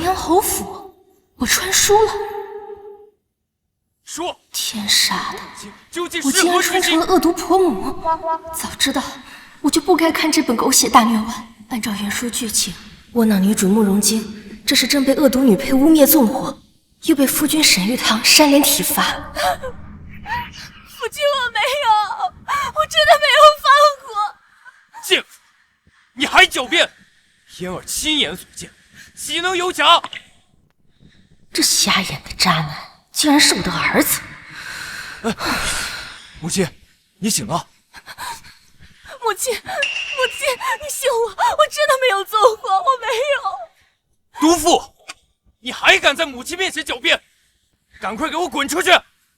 阳侯府，我穿书了。说，天杀的！究竟我竟然穿成了恶毒婆母！早知道我就不该看这本狗血大虐文。按照原书剧情，窝囊女主慕容京这是正被恶毒女配污蔑纵火，又被夫君沈玉堂扇脸体罚。夫君，我没有，我真的没有放过。贱妇，你还狡辩！嫣儿亲眼所见，岂能有假？这瞎眼的渣男，竟然是我的儿子！母亲，你醒了。母亲，你信我，我真的没有纵火，我没有。毒妇，你还敢在母亲面前狡辩？赶快给我滚出去！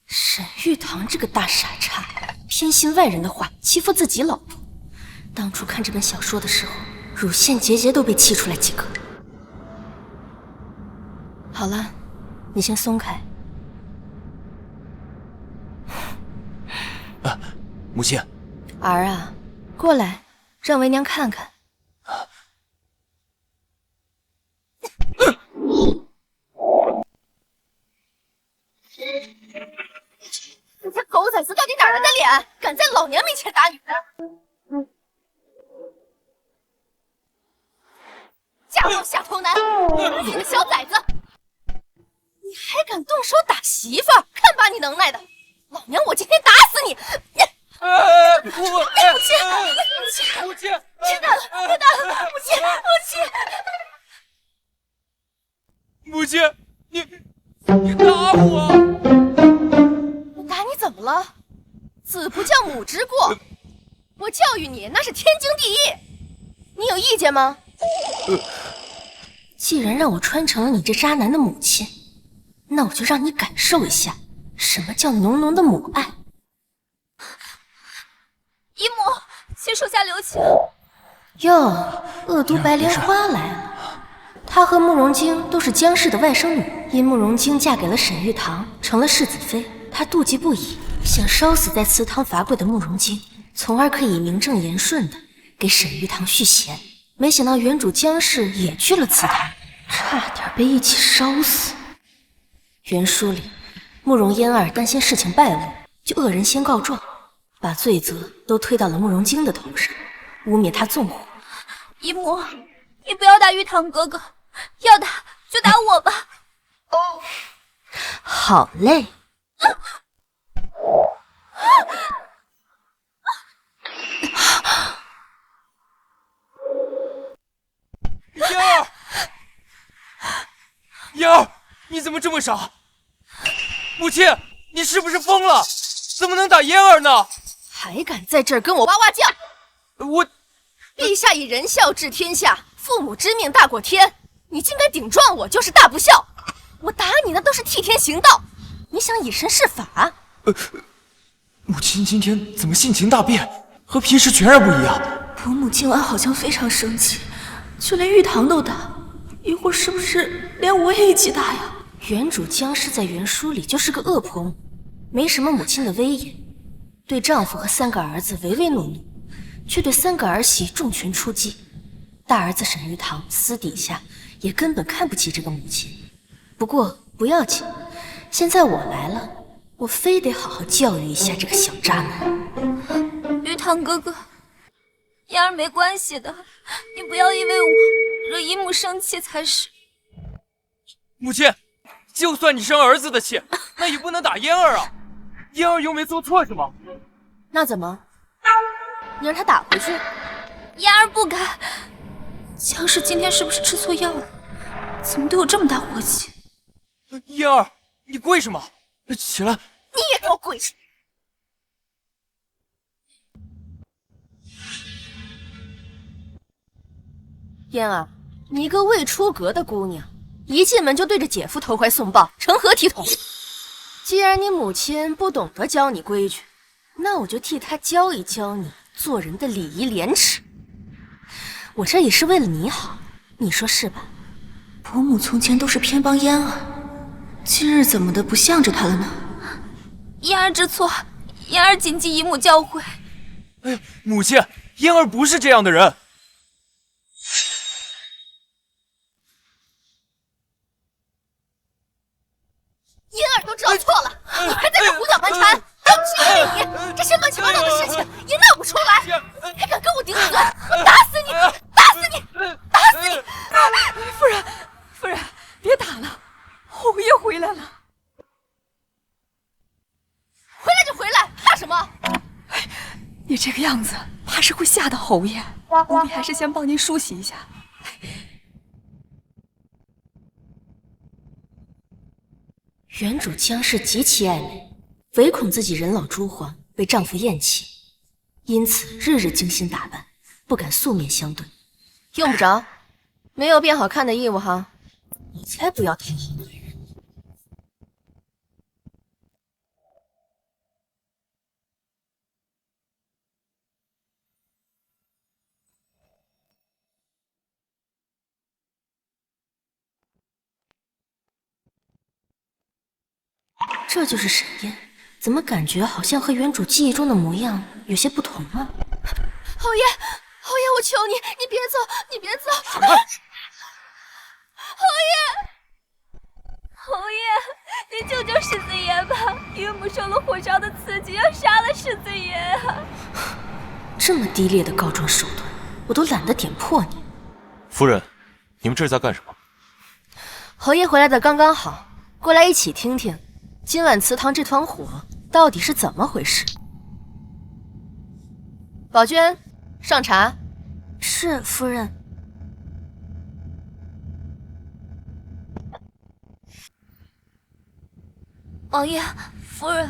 沈玉堂这个大傻叉，偏信外人的话，欺负自己老婆。当初看这本小说的时候，乳腺结节都被气出来几个。好了，你先松开。母亲。儿啊，过来，让为娘看看。这家狗崽子到底哪来的脸，敢在老娘面前打女人？家暴下头男，你个小崽子，你还敢动手打媳妇儿？看把你能耐的！老娘我今天打死你！母亲，别打了，别打了，母亲，你打我！我打你怎么了？子不教母之过，我教育你那是天经地义，你有意见吗？既然让我穿成了你这渣男的母亲，那我就让你感受一下什么叫浓浓的母爱。姨母，请手下留情。哟，恶毒白莲花来了。她和慕容京都是姜氏的外甥女，因慕容京嫁给了沈玉堂，成了世子妃，她妒忌不已，想烧死在祠堂罚跪的慕容京，从而可以名正言顺的给沈玉堂续弦。没想到原主姜氏也去了祠堂，差点被一起烧死。原书里，慕容嫣儿担心事情败露，就恶人先告状，把罪责都推到了慕容京的头上，污蔑他纵火。姨母，你不要打玉堂哥哥，要打就打我吧。好嘞。嫣儿，你怎么这么傻？母亲，你是不是疯了？怎么能打嫣儿呢？还敢在这儿跟我哇哇叫！我，陛下以仁孝治天下，父母之命大过天，你竟敢顶撞我，就是大不孝。我打你那都是替天行道，你想以身试法？母亲今天怎么性情大变，和平时全然不一样？伯母今晚好像非常生气，就连玉堂都打，一会儿是不是连我也一起打呀？原主姜氏在原书里就是个恶婆母，没什么母亲的威严，对丈夫和3个儿子唯唯诺诺，却对3个儿媳重拳出击。大儿子沈玉堂私底下也根本看不起这个母亲。不过不要紧，现在我来了，我非得好好教育一下这个小渣男。玉堂哥哥，嫣儿没关系的，你不要因为我惹姨母生气才是。母亲，就算你生儿子的气，那也不能打嫣儿啊！嫣儿又没做错什么。那怎么？你让他打回去？嫣儿不敢。姜氏今天是不是吃错药了？怎么对我这么大火气？嫣儿，你跪什么？起来！你也给我跪着！嫣儿，你一个未出阁的姑娘，一进门就对着姐夫投怀送抱，成何体统？既然你母亲不懂得教你规矩，那我就替她教一教你做人的礼仪廉耻。我这也是为了你好，你说是吧？伯母从前都是偏帮嫣儿，今日怎么的不向着她了呢？嫣儿知错，嫣儿谨记姨母教诲。哎，母亲，嫣儿不是这样的人。乱缠，都是因为你，这些乱七八糟的事情也闹不出来，还敢跟我顶嘴，我打死你！打死你！打死你！夫人，别打了，侯爷回来了。回来就回来，怕什么？你这个样子，怕是会吓到侯爷。奴婢还是先帮您梳洗一下。原主江氏极其爱美，唯恐自己人老珠黄，被丈夫厌弃，因此日日精心打扮，不敢素面相对。用不着，没有变好看的义务哈。我才不要讨好男人。这就是沈嫣，怎么感觉好像和原主记忆中的模样有些不同啊？侯爷，侯爷，我求你，你别走，你别走！闪开！侯爷，侯爷，你救救世子爷吧！岳母受了火烧的刺激，要杀了世子爷啊！这么低劣的告状手段，我都懒得点破你。夫人，你们这是在干什么？侯爷回来的刚刚好，过来一起听听。今晚祠堂这团火到底是怎么回事？宝娟，上茶。是夫人。王爷、夫人，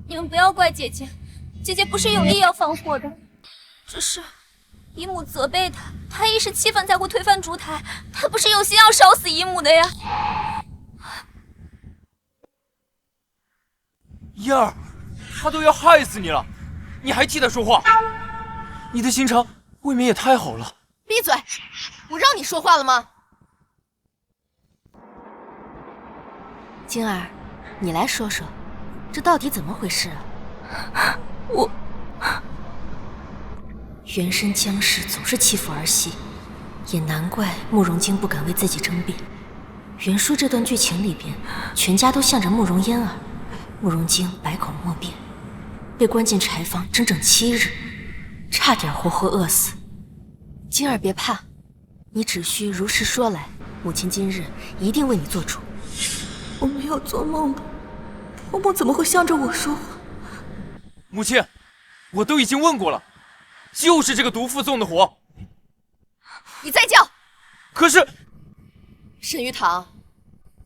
你们不要怪姐姐，姐姐不是有意要放火的，只是姨母责备她，她一时气愤才会推翻烛台，她不是有心要烧死姨母的呀。嫣儿，他都要害死你了，你还替他说话？你的心肠未免也太好了。闭嘴！我让你说话了吗？晶儿，你来说说，这到底怎么回事啊？原身江氏总是欺负儿媳，也难怪慕容京不敢为自己争辩。原书这段剧情里边，全家都向着慕容嫣儿。慕容京百口莫辩，被关进柴房整整7日，差点活活饿死。晶儿别怕，你只需如实说来，母亲今日一定为你做主。我没有做梦吧？婆婆怎么会向着我说话？母亲，我都已经问过了，就是这个毒妇纵的火。你再叫！可是沈玉堂，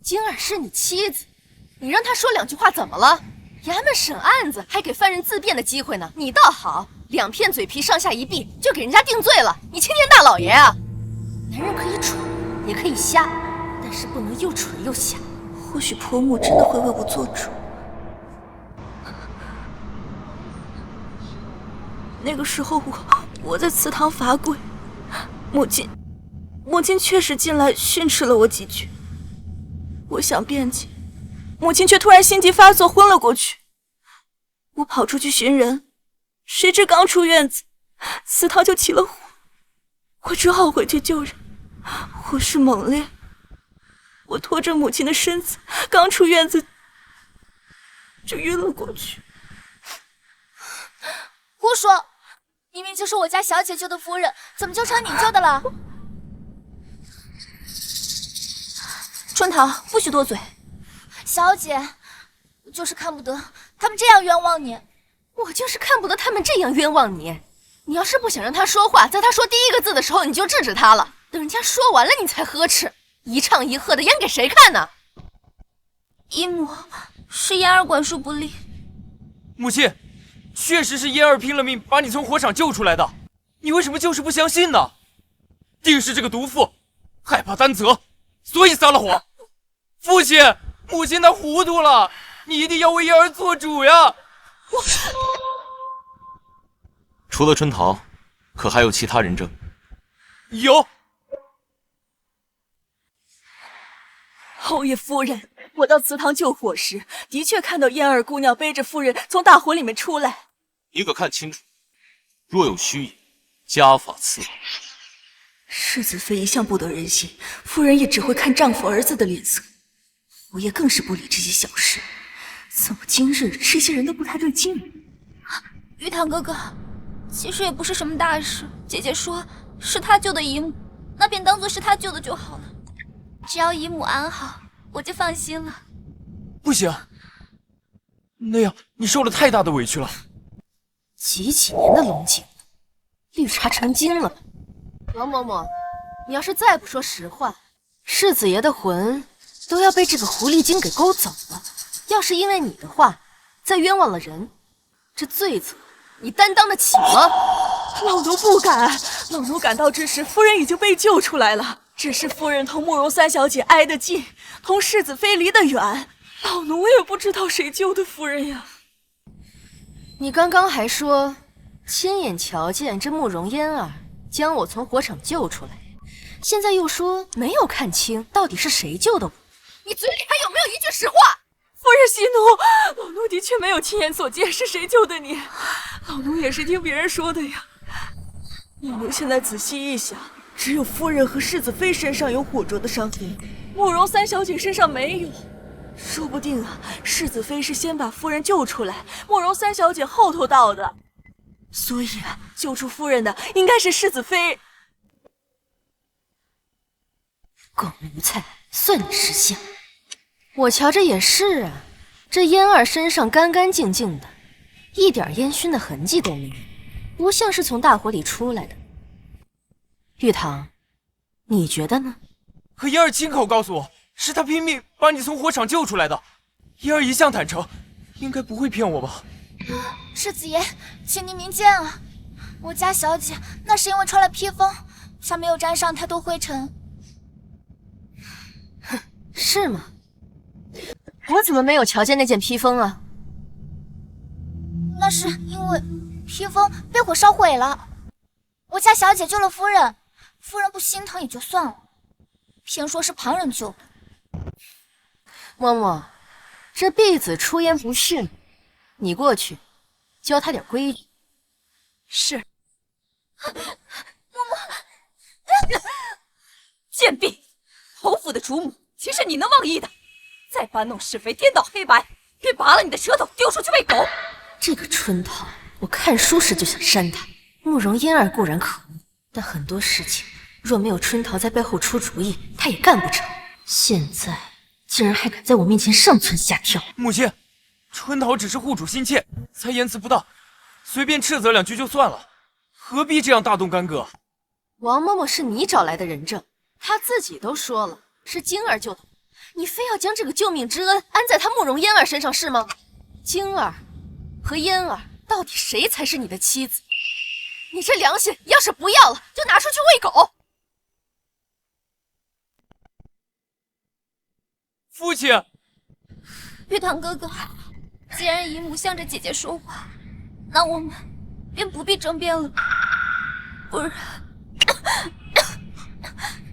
晶儿是你妻子。你让他说2句话怎么了？衙门审案子还给犯人自辩的机会呢，你倒好，2片嘴皮上下一闭就给人家定罪了，你青天大老爷啊！男人可以蠢，也可以瞎，但是不能又蠢又瞎。或许婆母真的会为我做主。那个时候我在祠堂罚跪，母亲确实进来训斥了我几句，我想辩解。母亲却突然心急发作，昏了过去。我跑出去寻人，谁知刚出院子，祠堂就起了火，我只好回去救人。火势猛烈，我拖着母亲的身子，刚出院子就晕了过去。胡说！明明就是我家小姐救的夫人，怎么就成你救的了？春桃，不许多嘴。小姐，我就是看不得他们这样冤枉你。我就是看不得他们这样冤枉你。你要是不想让他说话，在他说第1个字的时候你就制止他了，等人家说完了你才呵斥，一唱一和的演给谁看呢？姨母，是嫣儿管束不力。母亲，确实是嫣儿拼了命把你从火场救出来的，你为什么就是不相信呢？定是这个毒妇害怕担责，所以撒了火。父亲，母亲她糊涂了，你一定要为嫣儿做主呀！除了春桃，可还有其他人证？有。侯爷夫人，我到祠堂救火时，的确看到嫣儿姑娘背着夫人从大火里面出来。你可看清楚，若有虚言，家法伺候。世子妃一向不得人心，夫人也只会看丈夫儿子的脸色。侯爷更是不理这些小事，怎么今日这些人都不太对劲？玉堂哥哥，其实也不是什么大事。姐姐说是她救的姨母，那便当做是她救的就好了。只要姨母安好，我就放心了。不行，那样你受了太大的委屈了。几年的龙井，绿茶成精了吧？王嬷嬷，你要是再不说实话，世子爷的魂都要被这个狐狸精给勾走了。要是因为你的话，再冤枉了人，这罪责你担当得起吗？老奴不敢，老奴赶到之时，夫人已经被救出来了。只是夫人同慕容三小姐挨得近，同世子妃离得远，老奴也不知道谁救的夫人呀。你刚刚还说亲眼瞧见这慕容嫣儿将我从火场救出来，现在又说没有看清到底是谁救的我，你嘴里还有没有一句实话？夫人息怒，老奴的确没有亲眼所见是谁救的你，老奴也是听别人说的呀。老奴现在仔细一想，只有夫人和世子妃身上有火灼的伤痕，慕容三小姐身上没有。说不定啊，世子妃是先把夫人救出来，慕容三小姐后头到的。所以啊，救出夫人的应该是世子妃。狗奴才，算你识相。我瞧着也是啊，这嫣儿身上干干净净的，一点烟熏的痕迹都没有，不像是从大火里出来的。玉堂，你觉得呢？可嫣儿亲口告诉我，是她拼命把你从火场救出来的。嫣儿一向坦诚，应该不会骗我吧？世子爷，请您明鉴啊！我家小姐那是因为穿了披风，才没有沾上太多灰尘。哼，是吗？我怎么没有瞧见那件披风啊？那是因为披风被火烧毁了。我家小姐救了夫人，夫人不心疼也就算了，偏说是旁人救的。嬷嬷，这婢子出言不逊，你过去教她点规矩。是。嬷嬷，贱婢，侯府的主母岂是你能妄议的？再搬弄是非，颠倒黑白，便拔了你的舌头丢出去喂狗。这个春桃，我看书时就想扇他。慕容嫣儿固然可恶，但很多事情若没有春桃在背后出主意，他也干不成。现在竟然还敢在我面前上蹿下跳。母亲，春桃只是护主心切，才言辞不当，随便斥责两句就算了，何必这样大动干戈？王嬷嬷是你找来的人证，她自己都说了是晶儿救的，你非要将这个救命之恩安在她慕容嫣儿身上是吗？晶儿和嫣儿到底谁才是你的妻子？你这良心要是不要了，就拿出去喂狗。父亲，玉堂哥哥，既然姨母向着姐姐说话，那我们便不必争辩了，不然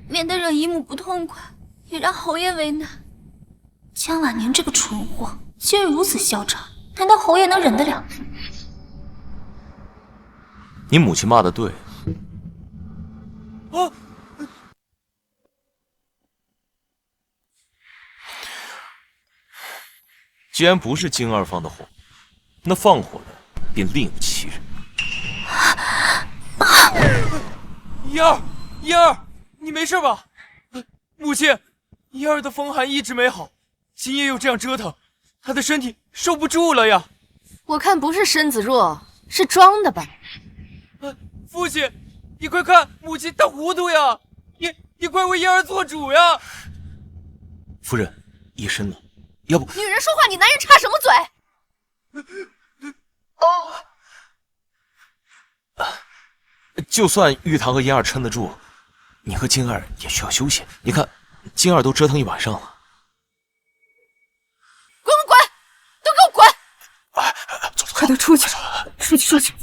免得惹姨母不痛快，也让侯爷为难。江婉宁这个蠢货，今日如此嚣张，难道侯爷能忍得了？你母亲骂得对。啊！既然不是晶儿放的火，那放火的便另有其人。嫣儿，嫣儿，你没事吧？母亲，嫣儿的风寒一直没好，今夜又这样折腾，她的身体受不住了呀。我看不是身子弱，是装的吧？父亲，你快看，母亲她糊涂呀！你快为嫣儿做主呀！夫人，夜深了，要不……女人说话，你男人插什么嘴？就算玉堂和嫣儿撑得住，你和晶儿也需要休息。你看，晶儿都折腾一晚上了。滚滚滚，都给我滚！走，快点出去，出去说去。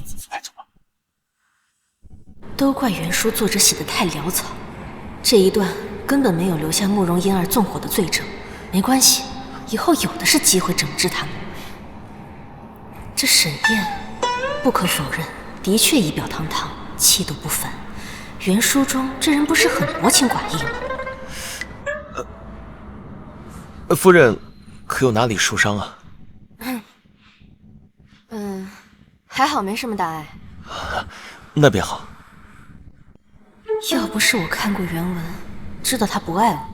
都怪袁叔作者写的太潦草，这一段根本没有留下慕容嫣儿纵火的罪证。没关系，以后有的是机会整治他们。这沈燕，不可否认，的确仪表堂堂，气度不凡。袁书中这人不是很薄情寡义吗？夫人可有哪里受伤啊？还好没什么大碍。那便好。要不是我看过原文，知道他不爱我，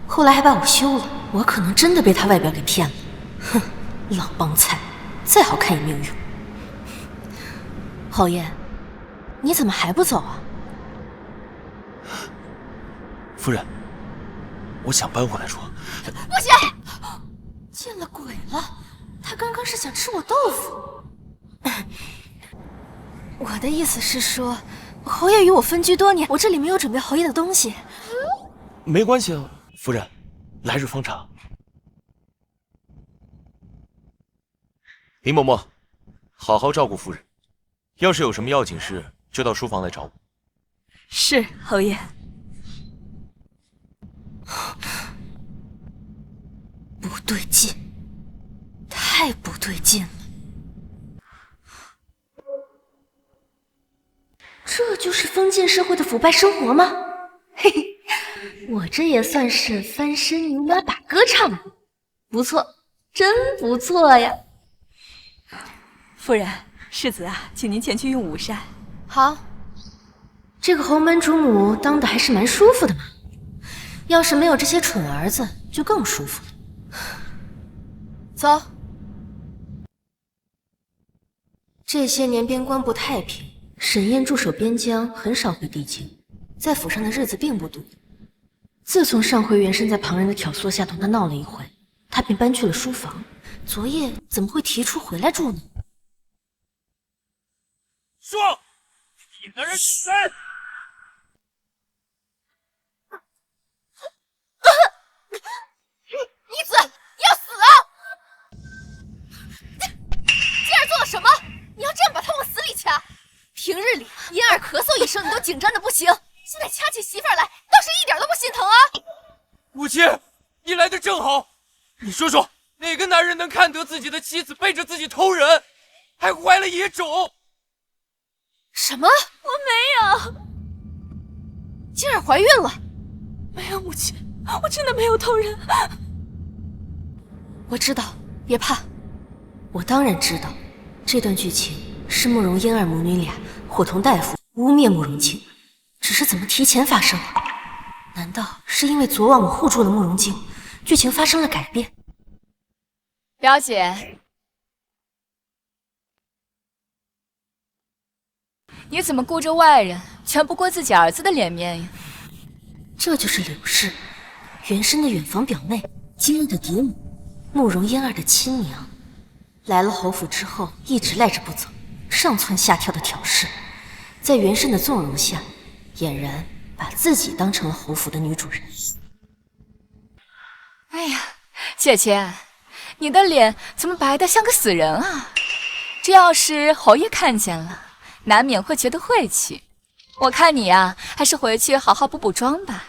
后来还把我休了，我可能真的被他外表给骗了。哼，老帮菜，再好看也没有用。侯爷，你怎么还不走啊？夫人，我想搬回来住。不行！见了鬼了！他刚刚是想吃我豆腐。我的意思是说，侯爷与我分居多年，我这里没有准备侯爷的东西。没关系啊，夫人，来日方长。林嬷嬷，好好照顾夫人，要是有什么要紧事，就到书房来找我。是侯爷。不对劲，太不对劲了。这就是封建社会的腐败生活吗？嘿嘿，我这也算是翻身牛马打歌唱了，不错，真不错呀。夫人，世子啊，请您前去用午膳。好，这个侯门主母当的还是蛮舒服的嘛。要是没有这些蠢儿子，就更舒服了。走。这些年边关不太平，沈燕驻守边疆，很少回帝京，在府上的日子并不多。自从上回原身在旁人的挑唆下同他闹了一回，他便搬去了书房。昨夜怎么会提出回来住呢？说，你的人是谁？逆子，你要死了！今儿做了什么？你要这样把他往死里掐？平日里嫣儿咳嗽一声你都紧张的不行，现在掐起媳妇儿来，倒是一点都不心疼啊！母亲，你来的正好。你说说，哪个男人能看得自己的妻子背着自己偷人，还怀了野种？什么？我没有，嫣儿怀孕了？没有，母亲，我真的没有偷人。我知道，别怕。我当然知道，这段剧情是慕容嫣儿母女俩伙同大夫污蔑慕容清，只是怎么提前发生了？难道是因为昨晚我护住了慕容京，剧情发生了改变？表姐，你怎么顾着外人，全不顾自己儿子的脸面呀？这就是柳氏，原身的远房表妹，京儿的嫡母，慕容嫣儿的亲娘。来了侯府之后，一直赖着不走，上蹿下跳的挑事，在原身的纵容下，俨然把自己当成了侯府的女主人。哎呀，姐姐，你的脸怎么白得像个死人啊？这要是侯爷看见了，难免会觉得晦气。我看你呀，还是回去好好补补妆吧。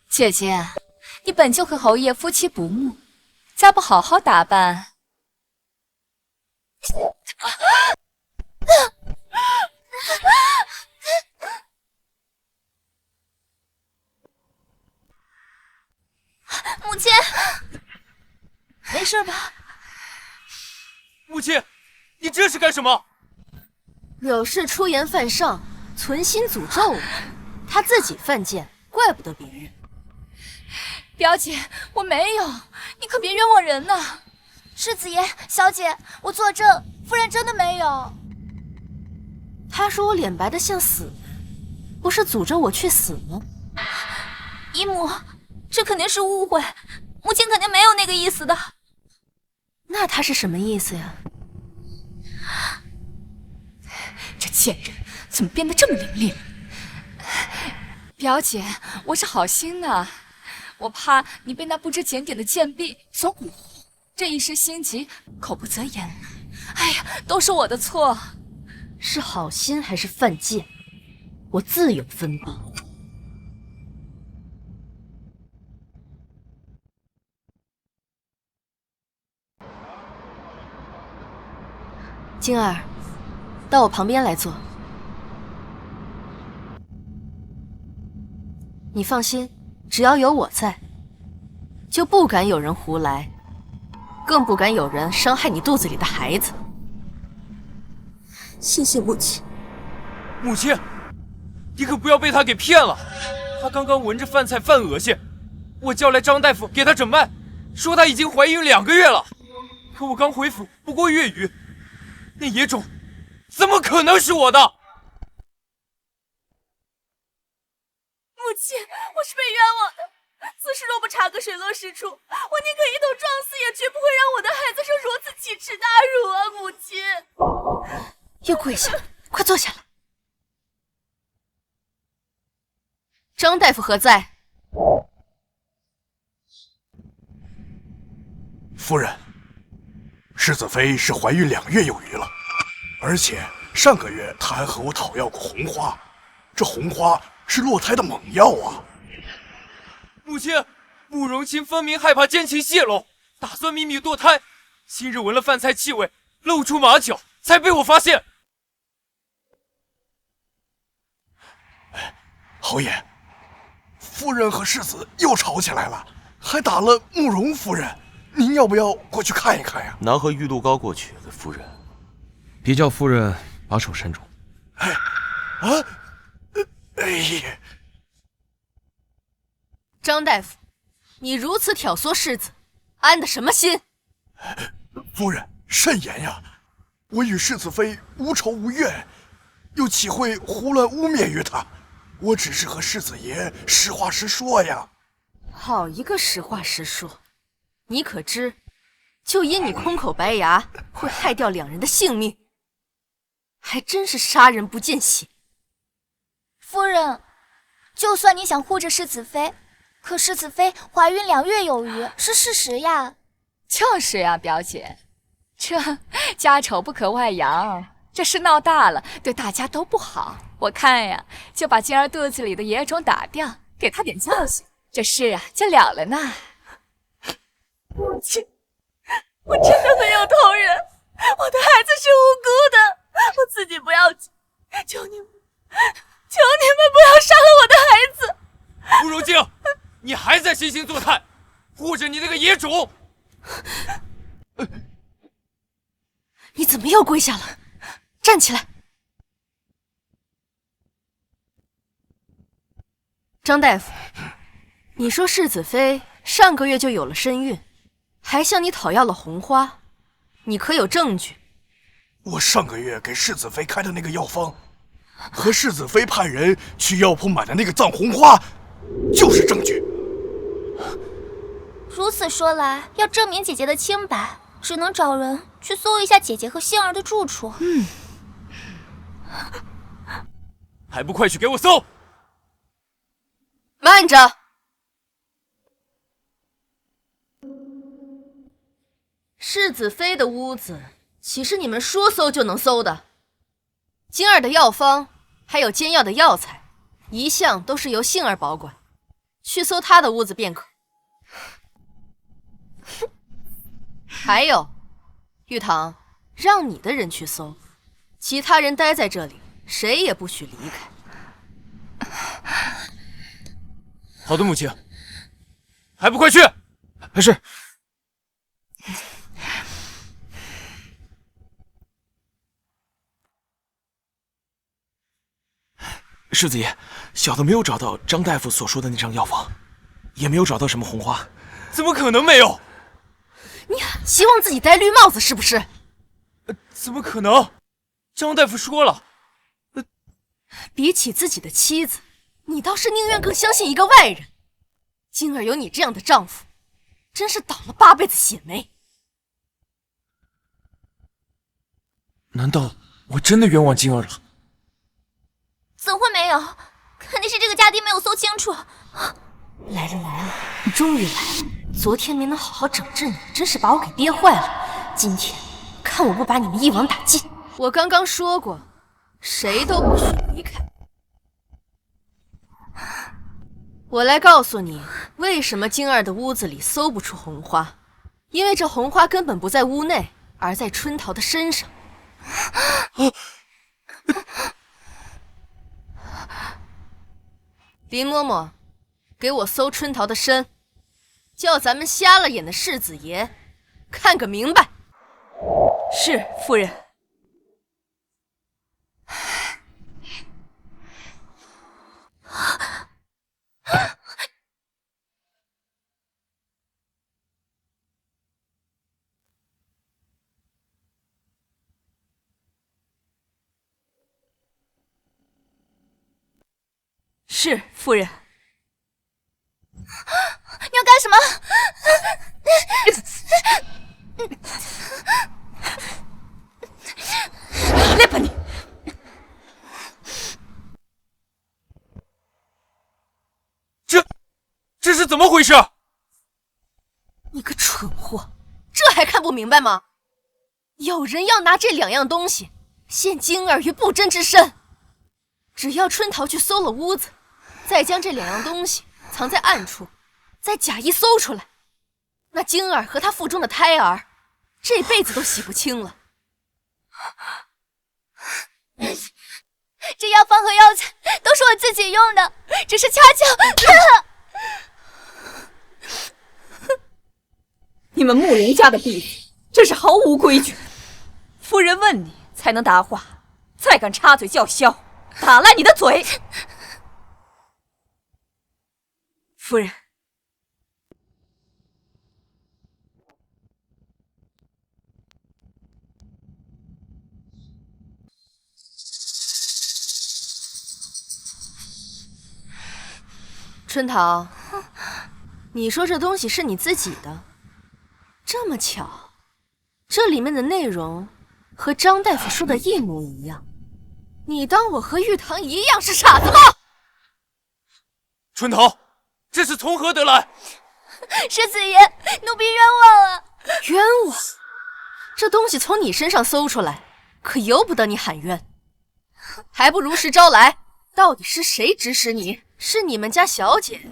姐姐，你本就和侯爷夫妻不睦，再不好好打扮，母亲，没事吧？母亲，你这是干什么？柳氏出言犯上，存心诅咒我，他自己犯贱，怪不得别人。表姐，我没有，你可别冤枉人呐！世子爷，小姐，我作证，夫人真的没有。他说我脸白的像死人，不是诅咒我去死吗？姨母，这肯定是误会，母亲肯定没有那个意思的。那他是什么意思呀？这贱人怎么变得这么伶俐了？表姐，我是好心的，我怕你被那不知检点的贱婢所蛊惑，这一时心急，口不择言。哎呀，都是我的错。是好心还是犯贱，我自有分辨。晶儿，到我旁边来坐。你放心，只要有我在，就不敢有人胡来，更不敢有人伤害你肚子里的孩子。谢谢母亲。母亲，你可不要被他给骗了。他刚刚闻着饭菜犯恶心，我叫来张大夫给他诊脉，说他已经怀孕2个月了。可我刚回府不过月余，那野种怎么可能是我的？母亲，我是被冤枉的。此事若不查个水落石出，我宁可一头撞死，也绝不会让我的孩子受如此奇耻大辱啊！母亲，又跪下了，快坐下来。张大夫何在？夫人，世子妃是怀孕2月有余了，而且上个月她还和我讨要过红花，这红花是落胎的猛药啊！母亲，慕容清分明害怕奸情泄露，打算秘密堕胎。今日闻了饭菜气味，露出马脚，才被我发现。侯爷，夫人和世子又吵起来了，还打了慕容夫人。您要不要过去看一看呀？拿盒玉露膏过去给夫人。别叫夫人把手伸住。张大夫，你如此挑唆世子，安的什么心？夫人慎言呀！我与世子妃无仇无怨，又岂会胡乱污蔑于他？我只是和世子爷实话实说呀。好一个实话实说！你可知，就因你空口白牙，会害掉2人的性命，还真是杀人不见血。夫人，就算你想护着世子妃，可世子妃怀孕2月有余，是事实呀。就是呀，表姐，这家丑不可外扬，这事闹大了，对大家都不好。我看呀，就把晶儿肚子里的野种打掉，给她点教训，这事啊就了了呢。母亲，我真的很有同人，我的孩子是无辜的，我自己不要紧，求你们不要杀了我的孩子。慕容静，你还在惺惺作态，护着你那个野种！你怎么又跪下了？站起来！张大夫，你说世子妃上个月就有了身孕，还向你讨要了红花，你可有证据？我上个月给世子妃开的那个药方，和世子妃派人去药铺买的那个藏红花，就是证据。如此说来，要证明姐姐的清白，只能找人去搜一下姐姐和杏儿的住处。还不快去给我搜！慢着！世子妃的屋子岂是你们说搜就能搜的？晶儿的药方还有煎药的药材，一向都是由杏儿保管，去搜她的屋子便可。还有，玉堂，让你的人去搜，其他人待在这里，谁也不许离开。好的，母亲。还不快去！是。世子爷，小的没有找到张大夫所说的那张药方，也没有找到什么红花。怎么可能没有？你希望自己戴绿帽子是不是？怎么可能？张大夫说了，比起自己的妻子，你倒是宁愿更相信一个外人。晶儿有你这样的丈夫，真是倒了8辈子血霉。难道我真的冤枉晶儿了？怎会没有？肯定是这个家丁没有搜清楚。来了，你终于来了！昨天没能好好整治你，真是把我给憋坏了。今天看我不把你们一网打尽！我刚刚说过，谁都不许离开。我来告诉你，为什么晶儿的屋子里搜不出红花，因为这红花根本不在屋内，而在春桃的身上。林嬷嬷，给我搜春桃的身，叫咱们瞎了眼的世子爷看个明白。是夫人。是夫人。你要干什么？来吧你！这是怎么回事？你个蠢货，这还看不明白吗？有人要拿这2样东西陷晶儿于不贞之身，只要春桃去搜了屋子，再将这2样东西藏在暗处，再假意搜出来，那晶儿和她腹中的胎儿这辈子都洗不清了。这药方和药材都是我自己用的，只是恰巧……你们慕容家的婢子真是毫无规矩。夫人问你才能答话，再敢插嘴叫嚣，打烂你的嘴！夫人，春桃，你说这东西是你自己的，这么巧，这里面的内容和张大夫说的一模一样，你当我和玉堂一样是傻子吗？春桃，这是从何得来？世子爷，奴婢冤枉啊！冤枉？这东西从你身上搜出来，可由不得你喊冤，还不如实招来，到底是谁指使你？是你们家小姐，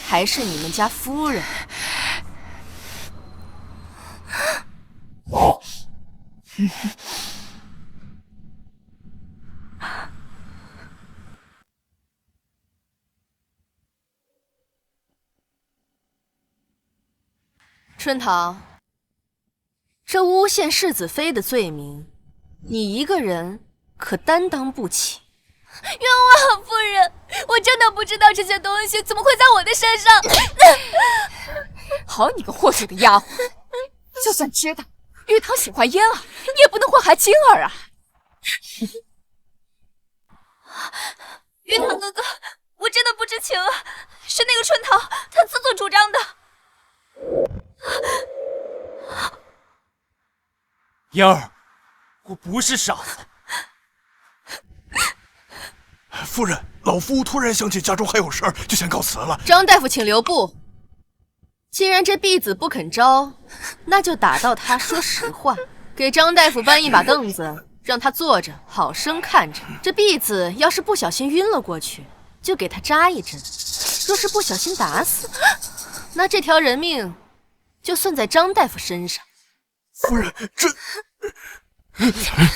还是你们家夫人？春桃，这诬陷世子妃的罪名，你一个人可担当不起。冤枉夫人，我真的不知道这些东西怎么会在我的身上。好你个祸水的丫鬟，就算知道玉堂喜欢嫣儿，你也不能祸害晶儿啊！玉堂哥哥，我真的不知情啊，是那个春桃她自作主张的。嫣儿，我不是傻子。夫人，老夫突然想起家中还有事儿，就先告辞了。张大夫，请留步。既然这婢子不肯招，那就打到他说实话。给张大夫搬一把凳子，让他坐着，好生看着。这婢子要是不小心晕了过去，就给他扎一针；若是不小心打死，那这条人命就算在张大夫身上。夫人，这……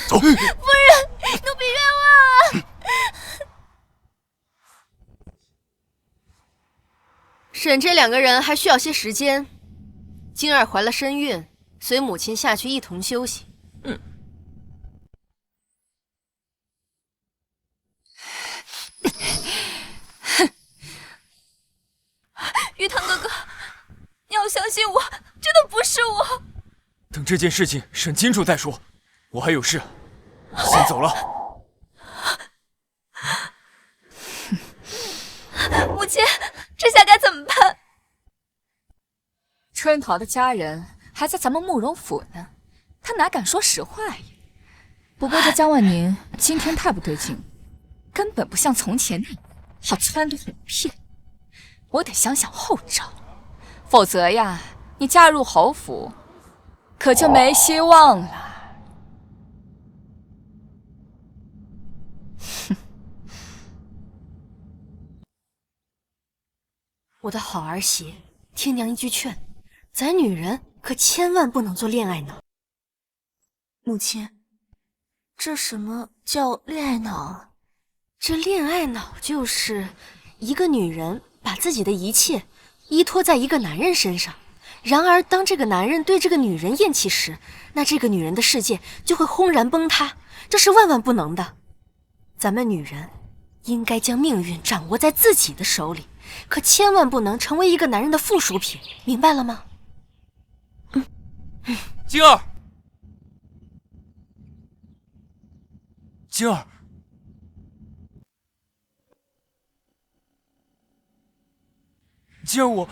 走。夫人，奴婢冤枉啊！审这2个人还需要些时间。晶儿怀了身孕，随母亲下去一同休息。玉堂哥哥，你要相信我，真的不是我。等这件事情审清楚再说，我还有事，先走了。母亲，这下该怎么办？春桃的家人还在咱们慕容府呢，他哪敢说实话呀？不过这江万宁今天太不对劲了，根本不像从前那样好穿得很骗。我得想想后招，否则呀，你嫁入侯府，可就没希望了。我的好儿媳，听娘一句劝，咱女人可千万不能做恋爱脑。母亲，这什么叫恋爱脑啊？这恋爱脑就是一个女人把自己的一切依托在一个男人身上，然而当这个男人对这个女人厌弃时，那这个女人的世界就会轰然崩塌，这是万万不能的。咱们女人应该将命运掌握在自己的手里，可千万不能成为一个男人的附属品，明白了吗？晶儿，晶儿，今儿我……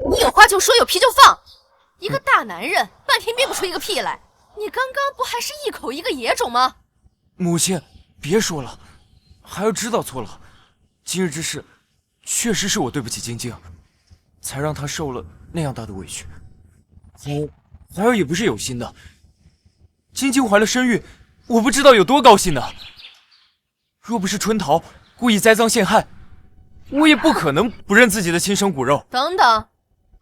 你有话就说，有屁就放。一个大男人，半天憋不出一个屁来。你刚刚不还是一口一个野种吗？母亲，别说了，孩儿知道错了。今日之事，确实是我对不起晶晶，才让她受了那样大的委屈。孩儿也不是有心的。晶晶怀了身孕，我不知道有多高兴呢。若不是春桃故意栽赃陷害，我也不可能不认自己的亲生骨肉。等等，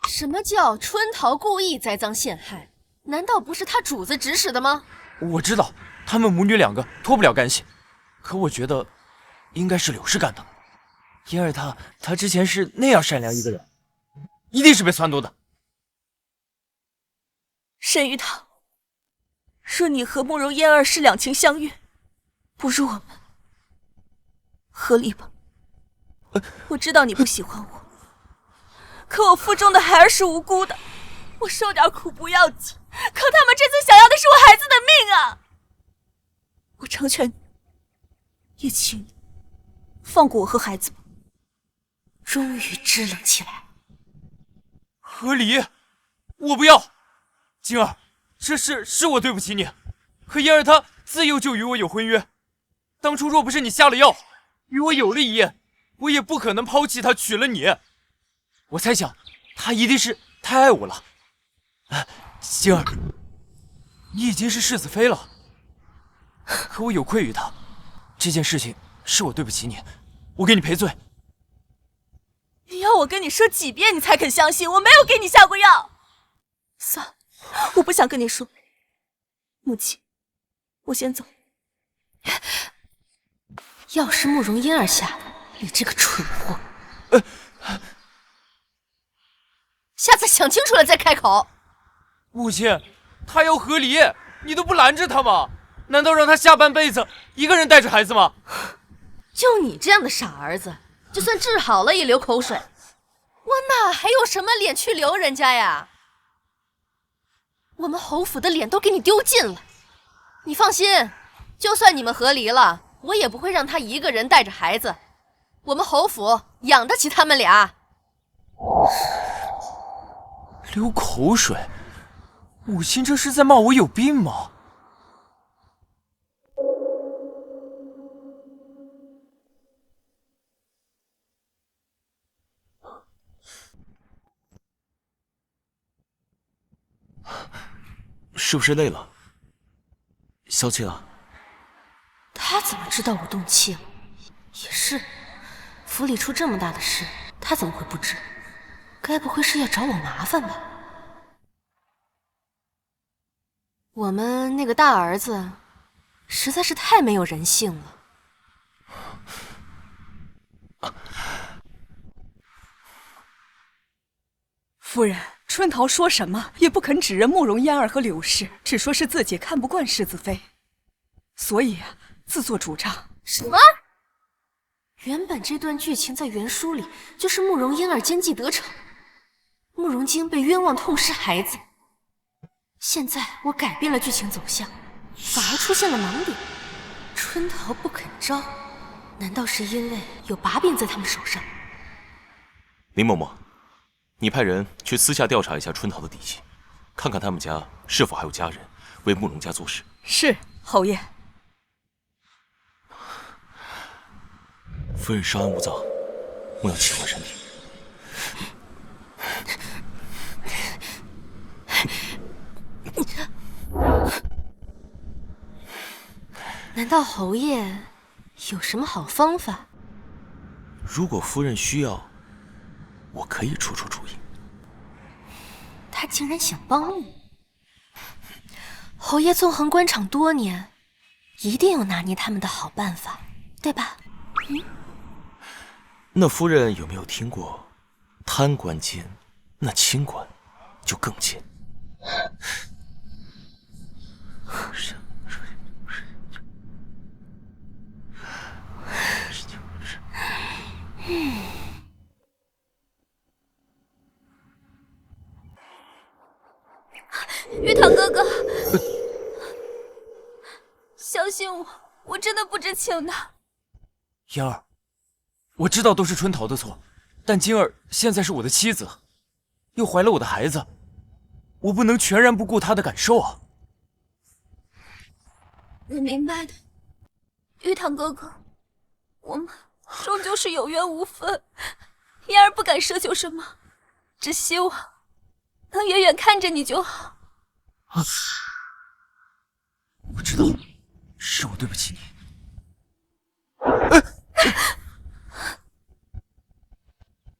什么叫春桃故意栽赃陷害？难道不是他主子指使的吗？我知道他们母女两个脱不了干系，可我觉得应该是柳氏干的。因儿她之前是那样善良一个人，一定是被撺掇的。沈玉堂，若你和慕容嫣儿是两情相悦，不如我们和离吧。我知道你不喜欢我，可我腹中的孩儿是无辜的，我受点苦不要紧，可他们这次想要的是我孩子的命啊！我成全你，也请你放过我和孩子吧。终于支棱起来。和离，我不要。晶儿，这事是我对不起你，可嫣儿她自幼就与我有婚约，当初若不是你下了药，与我有了一夜，我也不可能抛弃她娶了你。我猜想，她一定是太爱我了。晶儿，你已经是世子妃了，可我有愧于她，这件事情是我对不起你，我给你赔罪。你要我跟你说几遍你才肯相信我没有给你下过药？算了，我不想跟你说。母亲，我先走。药是慕容嫣儿下的，你这个蠢货！下次想清楚了再开口。母亲，她要和离，你都不拦着她吗？难道让她下半辈子一个人带着孩子吗？就你这样的傻儿子，就算治好了也流口水，我哪还有什么脸去留人家呀？我们侯府的脸都给你丢尽了。你放心，就算你们和离了，我也不会让他一个人带着孩子。我们侯府养得起他们俩。流口水，母亲这是在骂我有病吗？是不是累了？消气了？他怎么知道我动气了？也是，府里出这么大的事，他怎么会不知？该不会是要找我麻烦吧？我们那个大儿子实在是太没有人性了。夫人，春桃说什么也不肯指认慕容嫣儿和柳氏，只说是自己看不惯世子妃，所以自作主张。什么？原本这段剧情在原书里就是慕容嫣儿奸计得逞，慕容京被冤枉痛失孩子。现在我改变了剧情走向，反而出现了盲点。春桃不肯招，难道是因为有把柄在他们手上？林嬷嬷，你派人去私下调查一下春桃的底细，看看他们家是否还有家人为慕容家做事。是，侯爷。夫人稍安勿躁，莫要气坏身体。难道侯爷有什么好方法？如果夫人需要，我可以出主意。他竟然想帮你！侯爷纵横官场多年，一定有拿捏他们的好办法，对吧？那夫人有没有听过贪官奸，那清官就更奸？玉堂哥哥，信我，我真的不知情的。嫣儿，我知道都是春桃的错，但晶儿现在是我的妻子，又怀了我的孩子，我不能全然不顾她的感受啊。我明白的，玉堂哥哥，我们终究是有缘无分，嫣儿不敢奢求什么，只希望能远远看着你就好。我知道，是我对不起你。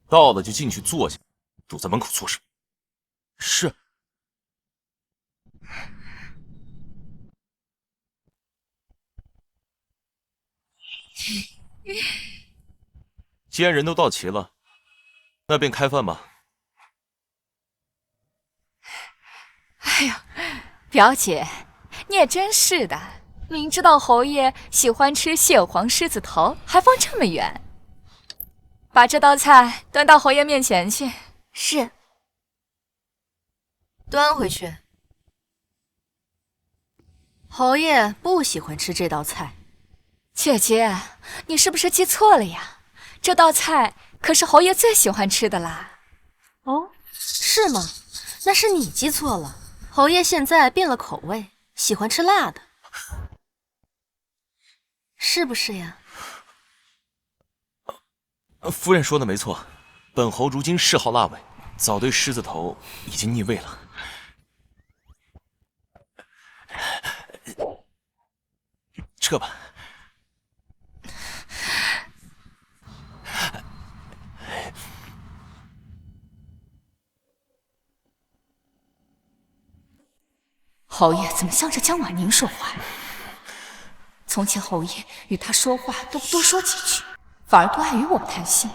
到了就进去坐下，堵在门口做什么？是。既然人都到齐了，那便开饭吧。哎呦，表姐，你也真是的，明知道侯爷喜欢吃蟹黄狮子头，还放这么远。把这道菜端到侯爷面前去。是。端回去。侯爷不喜欢吃这道菜。姐姐，你是不是记错了呀？这道菜可是侯爷最喜欢吃的啦。哦，是吗？那是你记错了。侯爷现在变了口味，喜欢吃辣的，是不是呀？夫人说的没错，本侯如今嗜好辣味，早对狮子头已经腻味了。撤吧。侯爷怎么向着江婉宁说话？从前侯爷与他说话都不多说几句，反而多爱与我谈心。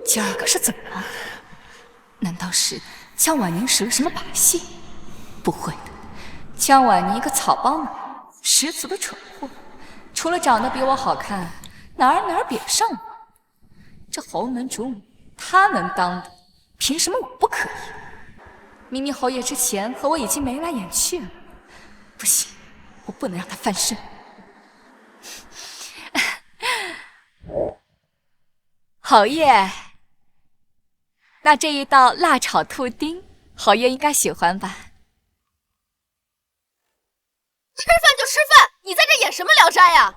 今儿个是怎么了？难道是江婉宁使了什么把戏？不会的，江婉宁一个草包女，十足的蠢货，除了长得比我好看，哪儿比得上我？这侯门主母，她能当的，凭什么我不可以？明明侯爷之前和我已经眉来眼去了，不行，我不能让他翻身。侯爷，那这一道辣炒兔丁，侯爷应该喜欢吧？吃饭就吃饭，你在这演什么聊斋呀？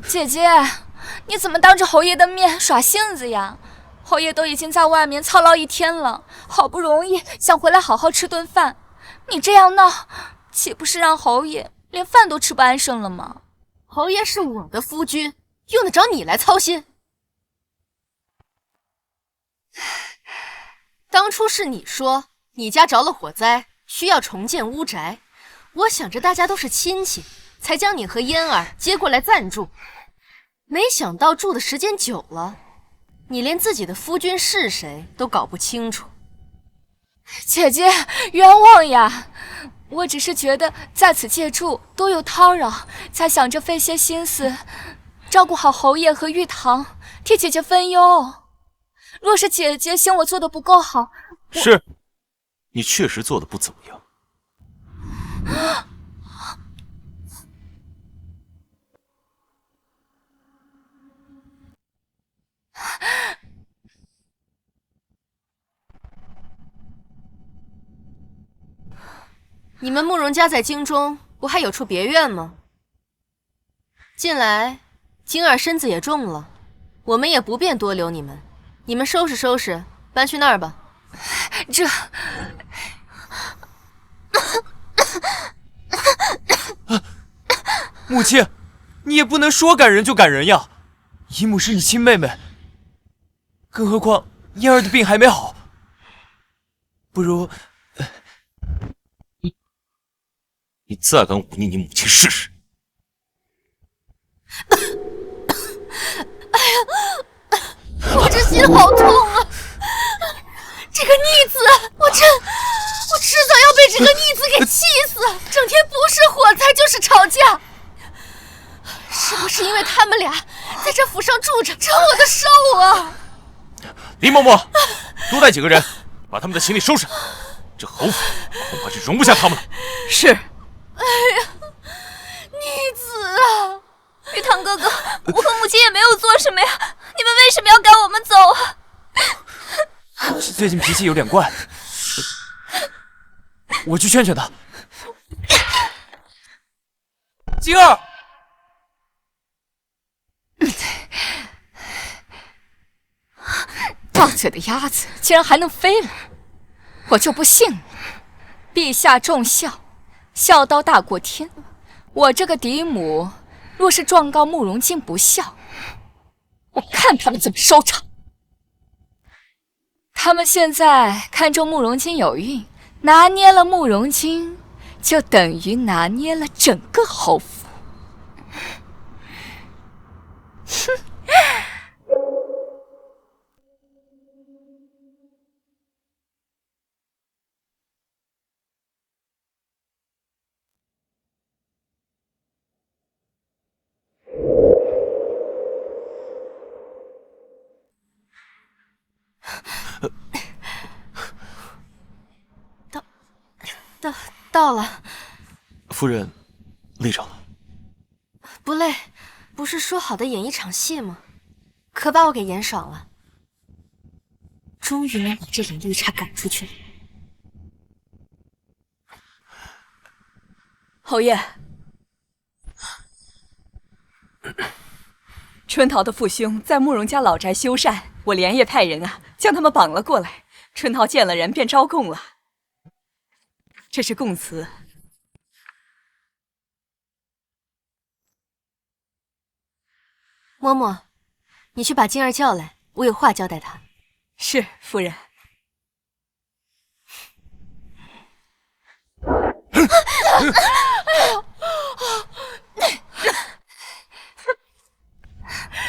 姐姐，你怎么当着侯爷的面耍性子呀？侯爷都已经在外面操劳一天了，好不容易想回来好好吃顿饭，你这样闹，岂不是让侯爷连饭都吃不安生了吗？侯爷是我的夫君，用得着你来操心？当初是你说你家着了火灾，需要重建屋宅，我想着大家都是亲戚，才将你和嫣儿接过来暂住。没想到住的时间久了，你连自己的夫君是谁都搞不清楚。姐姐，冤枉呀！我只是觉得在此借住多有叨扰，才想着费些心思照顾好侯爷和玉堂，替姐姐分忧。若是姐姐嫌我做的不够好，是，你确实做的不怎么样。你们慕容家在京中不还有处别院吗？近来晶儿身子也重了，我们也不便多留你们，你们收拾收拾，搬去那儿吧。这母亲，你也不能说赶人就赶人呀！姨母是你亲妹妹，更何况嫣儿的病还没好，不如你再敢忤逆你母亲试试！哎呀，我这心好痛啊！这个逆子，我迟早要被这个逆子给气死！整天不是火灾就是吵架，是不是因为他们俩在这府上住着，折我的寿啊？林嬷嬷，多带几个人，把他们的行李收拾。这侯府恐怕是容不下他们了。是。逆子啊！玉堂哥哥，我和母亲也没有做什么呀，你们为什么要赶我们走啊？最近脾气有点怪，我去劝劝他。晶儿，大嘴的鸭子竟然还能飞了，我就不信了。陛下重孝，孝道大过天。我这个嫡母若是状告慕容京不孝，我看他们怎么收场。他们现在看中慕容京有孕，拿捏了慕容京，就等于拿捏了整个侯府。哼！到了。夫人，累着了？不累，不是说好的演一场戏吗？可把我给演爽了。终于能把这脸绿茶赶出去了。侯爷，春桃的父兄在慕容家老宅修缮，我连夜派人将他们绑了过来。春桃见了人便招供了。这是供词。嬷嬷，你去把晶儿叫来，我有话交代她。是，夫人。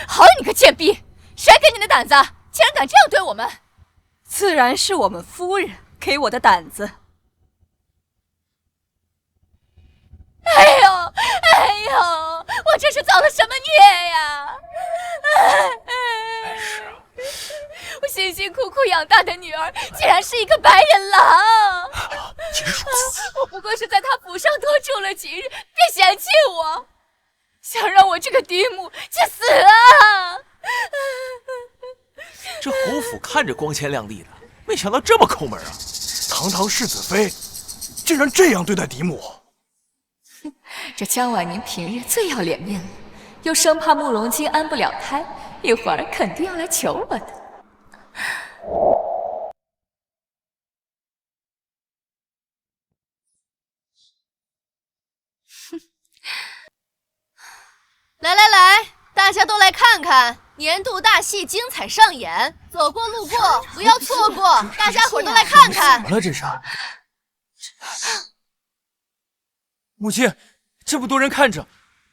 好你个贱婢，谁给你的胆子，竟然敢这样对我们？自然是我们夫人给我的胆子。哎呦，我这是造了什么孽呀！我辛辛苦苦养大的女儿，竟然是一个白人狼！我不过是在他府上多住了几日，别嫌弃我，想让我这个嫡母去死啊！这侯府看着光鲜亮丽的，没想到这么抠门啊！堂堂世子妃，竟然这样对待嫡母！这江婉宁平日最要脸面了，又生怕慕容京安不了胎，一会儿肯定要来求我的。来，大家都来看看年度大戏精彩上演，走过路过不要错过，大家伙都来看看。怎么了这是？母亲，这么多人看着，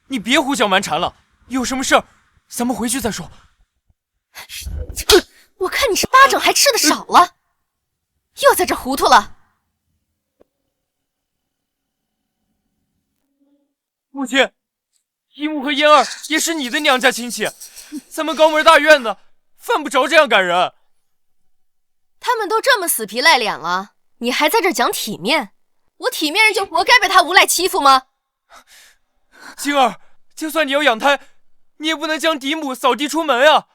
你别胡搅蛮缠了。有什么事儿，咱们回去再说。我看你是巴掌还吃的少了，又在这糊涂了。母亲，一木和嫣儿也是你的娘家亲戚，咱们高门大院的，犯不着这样赶人。他们都这么死皮赖脸了，你还在这讲体面？我体面人就活该被他无赖欺负吗？晶儿，就算你要养胎，你也不能将嫡母扫地出门啊！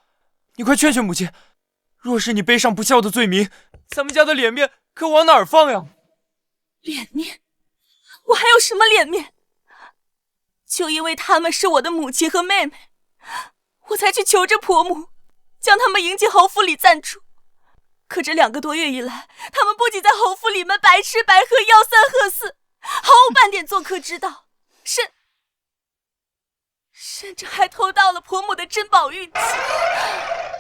你快劝劝母亲，若是你背上不孝的罪名，咱们家的脸面可往哪儿放呀？脸面？我还有什么脸面？就因为他们是我的母亲和妹妹，我才去求着婆母，将他们迎进侯府里暂住。可这2个多月以来，他们不仅在侯府里面白吃白喝，吆三喝四，毫无半点做客之道，甚至还偷盗了婆母的珍宝玉器，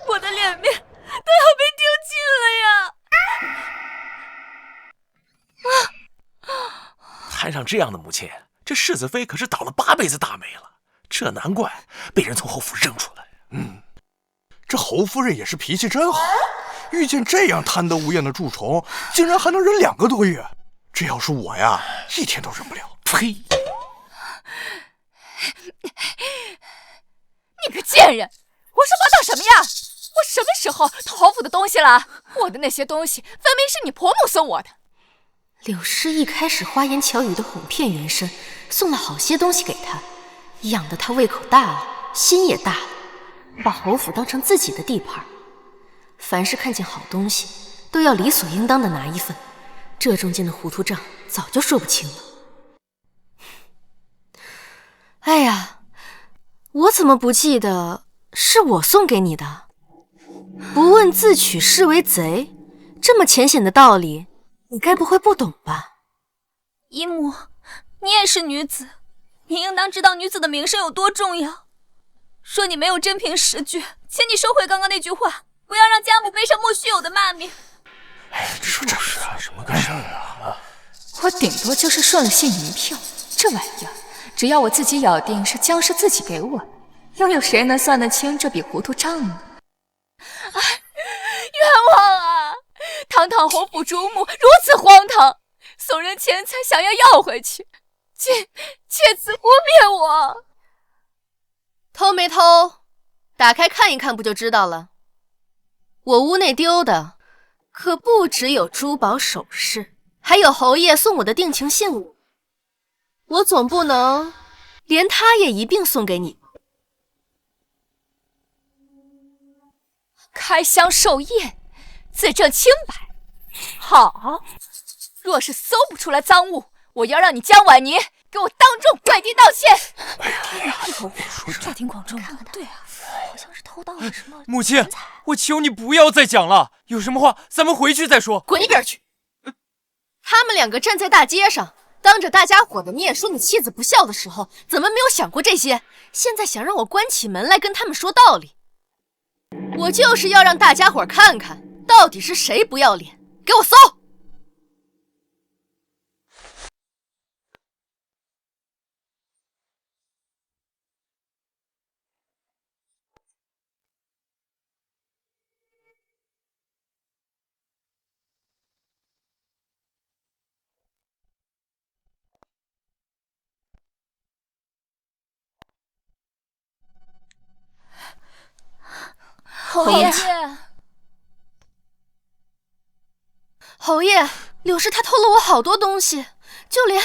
我的脸面都要被丢尽了呀！摊上这样的母亲，这世子妃可是倒了8辈子大霉了，这难怪被人从侯府扔出来。这侯夫人也是脾气真好，遇见这样贪得无厌的蛀虫，竟然还能忍2个多月。这要是我呀，1天都忍不了。呸！你个贱人，胡说八道什么呀？我什么时候偷侯府的东西了？我的那些东西分明是你婆母送我的。柳氏一开始花言巧语的哄骗袁深，送了好些东西给他，养得他胃口大了，心也大了，把侯府当成自己的地盘。凡是看见好东西，都要理所应当的拿一份，这中间的糊涂账早就说不清了。哎呀，我怎么不记得是我送给你的？不问自取是为贼，这么浅显的道理，你该不会不懂吧？姨母，你也是女子，你应当知道女子的名声有多重要。说你没有真凭实据，请你收回刚刚那句话，不要让家母背上莫须有的骂名。这是什么个事儿啊？我顶多就是顺了些银票，这玩意儿，只要我自己咬定是江氏自己给我的，又有谁能算得清这笔糊涂账呢？冤枉啊！堂堂侯府主母如此荒唐，送人钱财想要回去，借此污蔑我。偷没偷？打开看一看不就知道了。我屋内丢的可不只有珠宝首饰，还有侯爷送我的定情信物。我总不能连他也一并送给你。开箱授业，自证清白。好，若是搜不出来赃物，我要让你江婉妮给我当众跪地道歉。哎呀，这口话挺广众的。对啊，好像是偷盗了什么。母亲，我求你不要再讲了，有什么话咱们回去再说。滚一边去！他们两个站在大街上，当着大家伙的面说你妻子不孝的时候，怎么没有想过这些？现在想让我关起门来跟他们说道理。我就是要让大家伙看看，到底是谁不要脸，给我搜！侯爷，侯爷，柳氏他偷了我好多东西，就连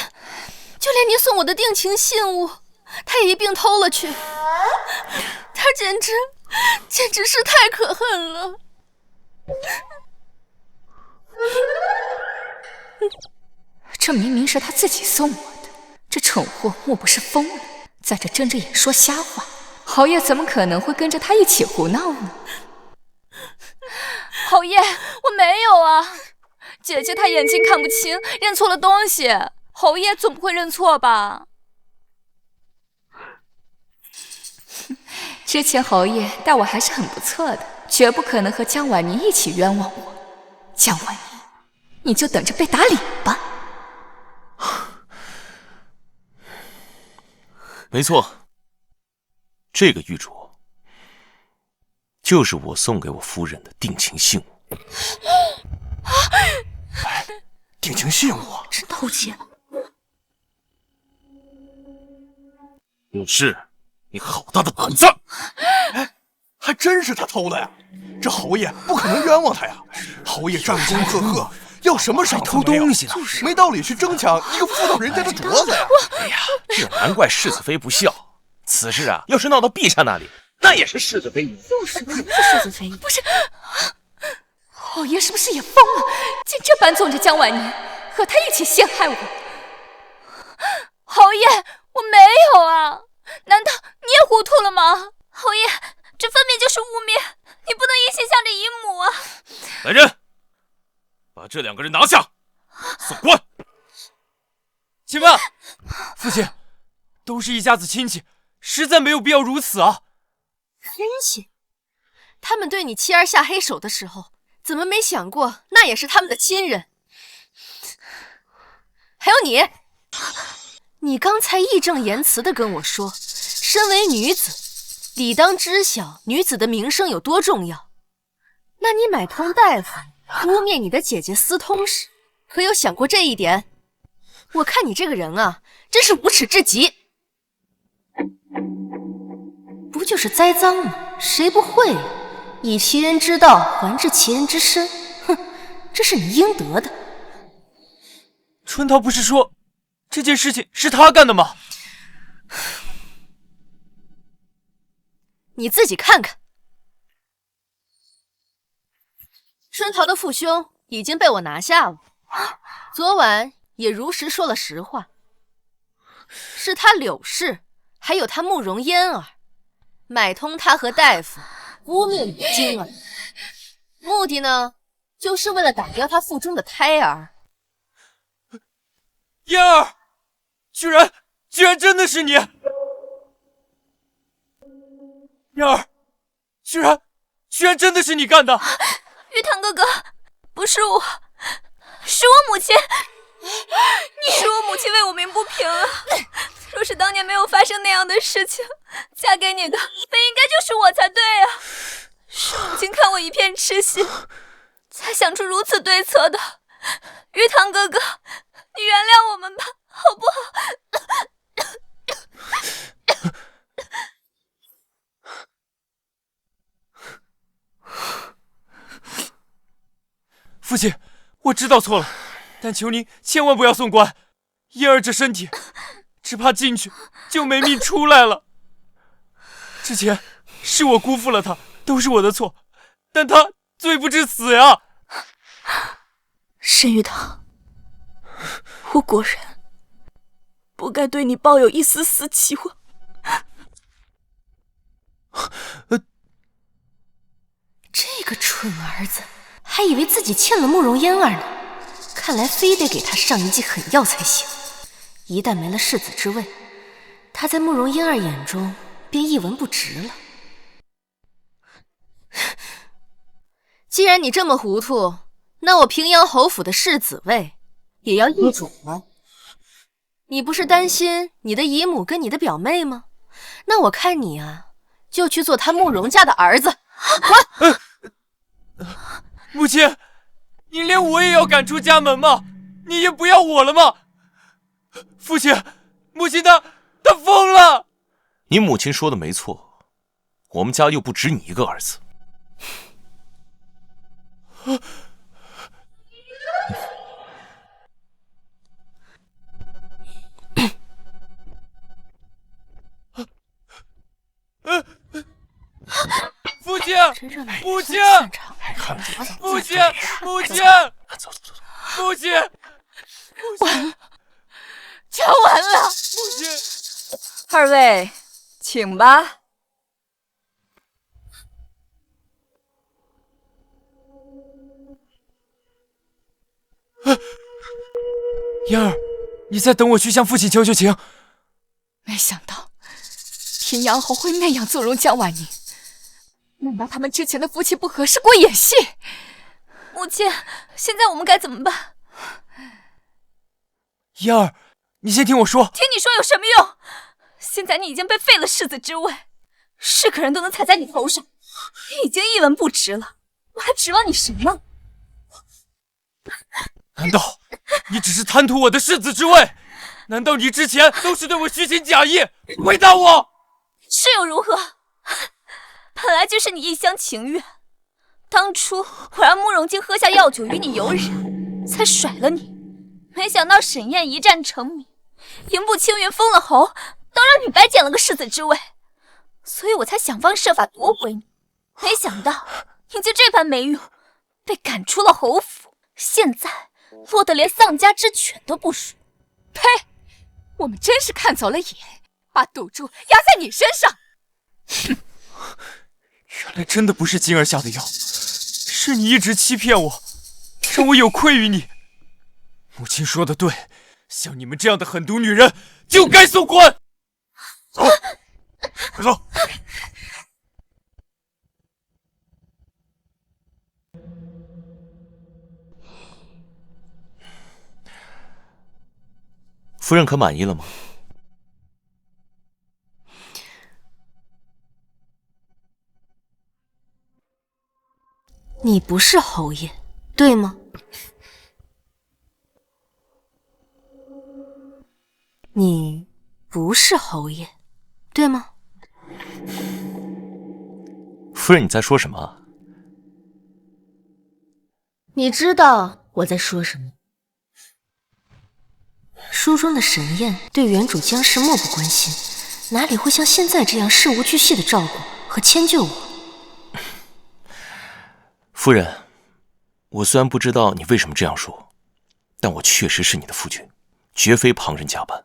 你送我的定情信物，他也一并偷了去。他简直是太可恨了。这明明是他自己送我的，这蠢货莫不是疯了，在这睁着眼说瞎话？侯爷怎么可能会跟着他一起胡闹呢？侯爷，我没有啊，姐姐她眼睛看不清，认错了东西，侯爷总不会认错吧？之前侯爷待我还是很不错的，绝不可能和江婉妮一起冤枉我。江婉妮，你就等着被打脸吧。没错，这个玉镯就是我送给我夫人的定情信物。定情信物，真偷窃！柳氏，你好大的胆子！哎，还真是他偷的呀！这侯爷不可能冤枉他呀！侯爷战功赫赫，要什么赏赐偷东西呢？没道理去争抢一个妇道人家的镯子呀！哎呀，这难怪世子妃不孝。此事啊，要是闹到陛下那里，那也是世子妃。就是不是世子妃？不是，侯爷是不是也疯了？竟这般纵着江婉妮，和他一起陷害我。侯爷，我没有啊！难道你也糊涂了吗？侯爷，这分明就是污蔑，你不能一心向着姨母啊！来人，把这两个人拿下，送官。且慢，父亲，都是一家子亲戚，实在没有必要如此啊！亲戚？他们对你妻儿下黑手的时候，怎么没想过那也是他们的亲人？还有你，你刚才义正言辞地跟我说，身为女子，理当知晓女子的名声有多重要。那你买通大夫，污蔑你的姐姐私通时，可有想过这一点？我看你这个人啊，真是无耻至极。不就是栽赃吗？谁不会呀？以其人之道还治其人之身，哼，这是你应得的。春桃不是说这件事情是他干的吗？你自己看看，春桃的父兄已经被我拿下了，昨晚也如实说了实话，是他柳氏还有他慕容嫣儿买通他和大夫污蔑你晶儿，目的呢，就是为了打掉他腹中的胎儿。嫣儿，居然真的是你！嫣儿，居然真的是你干的！玉堂哥哥，不是我，是我母亲，是我母亲为我鸣不平啊！若是当年没有发生那样的事情，嫁给你的本应该就是我才对啊！是母亲看我一片痴心，才想出如此对策的。玉堂哥哥，你原谅我们吧，好不好？父亲，我知道错了，但求您千万不要送官。嫣儿这身体，只怕进去就没命出来了。之前是我辜负了她，都是我的错，但她罪不至死呀！沈玉堂，我果然不该对你抱有一丝丝期望。这个蠢儿子，还以为自己欠了慕容嫣儿呢，看来非得给他上一剂狠药才行。一旦没了世子之位，他在慕容嫣儿眼中便一文不值了。既然你这么糊涂，那我平阳侯府的世子位也要易主了。你不是担心你的姨母跟你的表妹吗？那我看你啊，就去做他慕容家的儿子。滚！母亲，你连我也要赶出家门吗？你也不要我了吗？父亲，母亲她疯了！你母亲说的没错，我们家又不止你一个儿子。父亲，母亲，父亲，母亲，走走走，父亲，完了，全完了！母亲，二位，请吧。嫣儿，你再等我去向父亲求求情。没想到平阳侯会那样纵容江婉宁，难道他们之前的夫妻不和是过演戏？母亲，现在我们该怎么办？嫣儿，你先听我说。听你说有什么用？现在你已经被废了世子之位，是个人都能踩在你头上，你已经一文不值了，我还指望你什么？难道你只是贪图我的世子之位？难道你之前都是对我虚情假意？回答我！是又如何？本来就是你一厢情愿。当初我让慕容京喝下药酒与你有染，才甩了你。没想到沈燕一战成名，赢步青云封了侯，倒让你白捡了个世子之位，所以我才想方设法夺回你。没想到你就这般没用，被赶出了侯府，现在落得连丧家之犬都不属。呸！我们真是看走了眼，把赌注压在你身上。哼，原来真的不是金儿下的药，是你一直欺骗我，让我有愧于你。母亲说的对，像你们这样的狠毒女人就该送官。走，快走。夫人可满意了吗？你不是侯爷，对吗？你不是侯爷，对吗？夫人，你在说什么？你知道我在说什么？书中的沈宴对原主江氏漠不关心，哪里会像现在这样事无巨细的照顾和迁就我？夫人，我虽然不知道你为什么这样说，但我确实是你的夫君，绝非旁人假扮。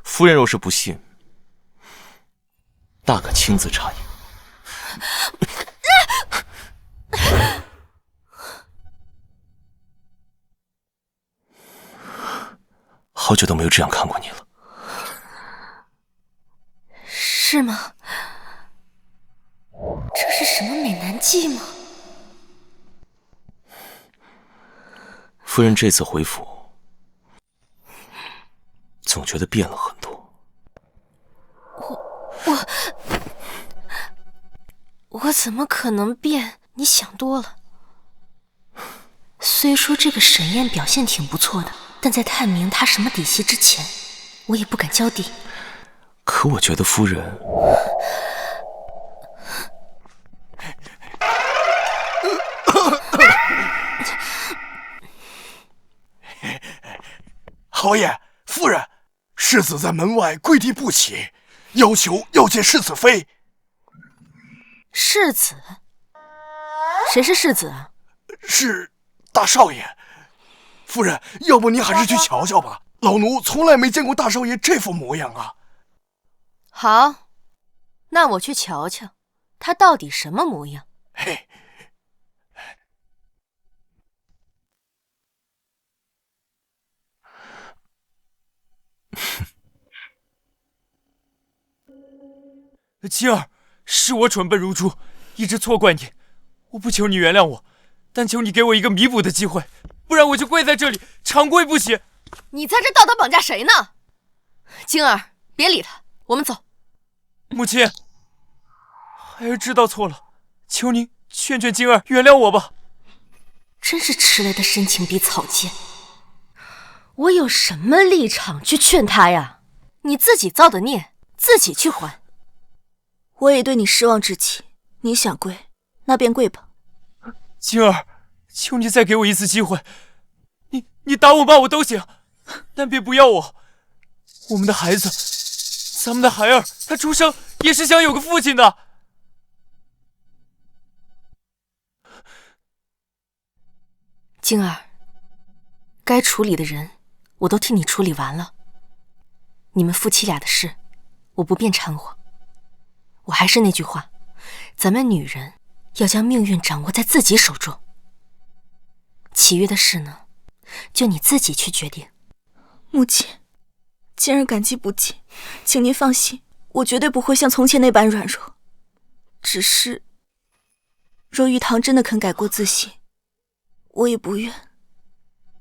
夫人若是不信，大可亲自查验。好久都没有这样看过你了。是吗？这是什么美男计吗？夫人这次回府，总觉得变了很多。我怎么可能变？你想多了。虽说这个沈宴表现挺不错的，但在探明他什么底细之前，我也不敢交底。可我觉得夫人……侯爷、夫人，世子在门外跪地不起，要求要见世子妃。世子？谁是世子啊？是大少爷。夫人，要不您还是去瞧瞧吧，老奴从来没见过大少爷这副模样啊。好，那我去瞧瞧，他到底什么模样。嘿。青儿，是我蠢笨如猪，一直错怪你。我不求你原谅我，但求你给我一个弥补的机会，不然我就跪在这里，长跪不起。你在这道德绑架谁呢？晶儿，别理他，我们走。母亲，孩儿知道错了，求您劝劝晶儿原谅我吧。真是迟来的深情比草芥。我有什么立场去劝他呀？你自己造的孽，自己去还。我也对你失望至极，你想跪，那便跪吧。晶儿，求你再给我一次机会，你打我骂我都行，但别不要我。我们的孩子，咱们的孩儿，他出生也是想有个父亲的。晶儿，该处理的人我都替你处理完了，你们夫妻俩的事我不便掺和。我还是那句话，咱们女人要将命运掌握在自己手中，其余的事呢，就你自己去决定。母亲，今儿感激不尽，请您放心，我绝对不会像从前那般软弱。只是，若玉堂真的肯改过自新，我也不愿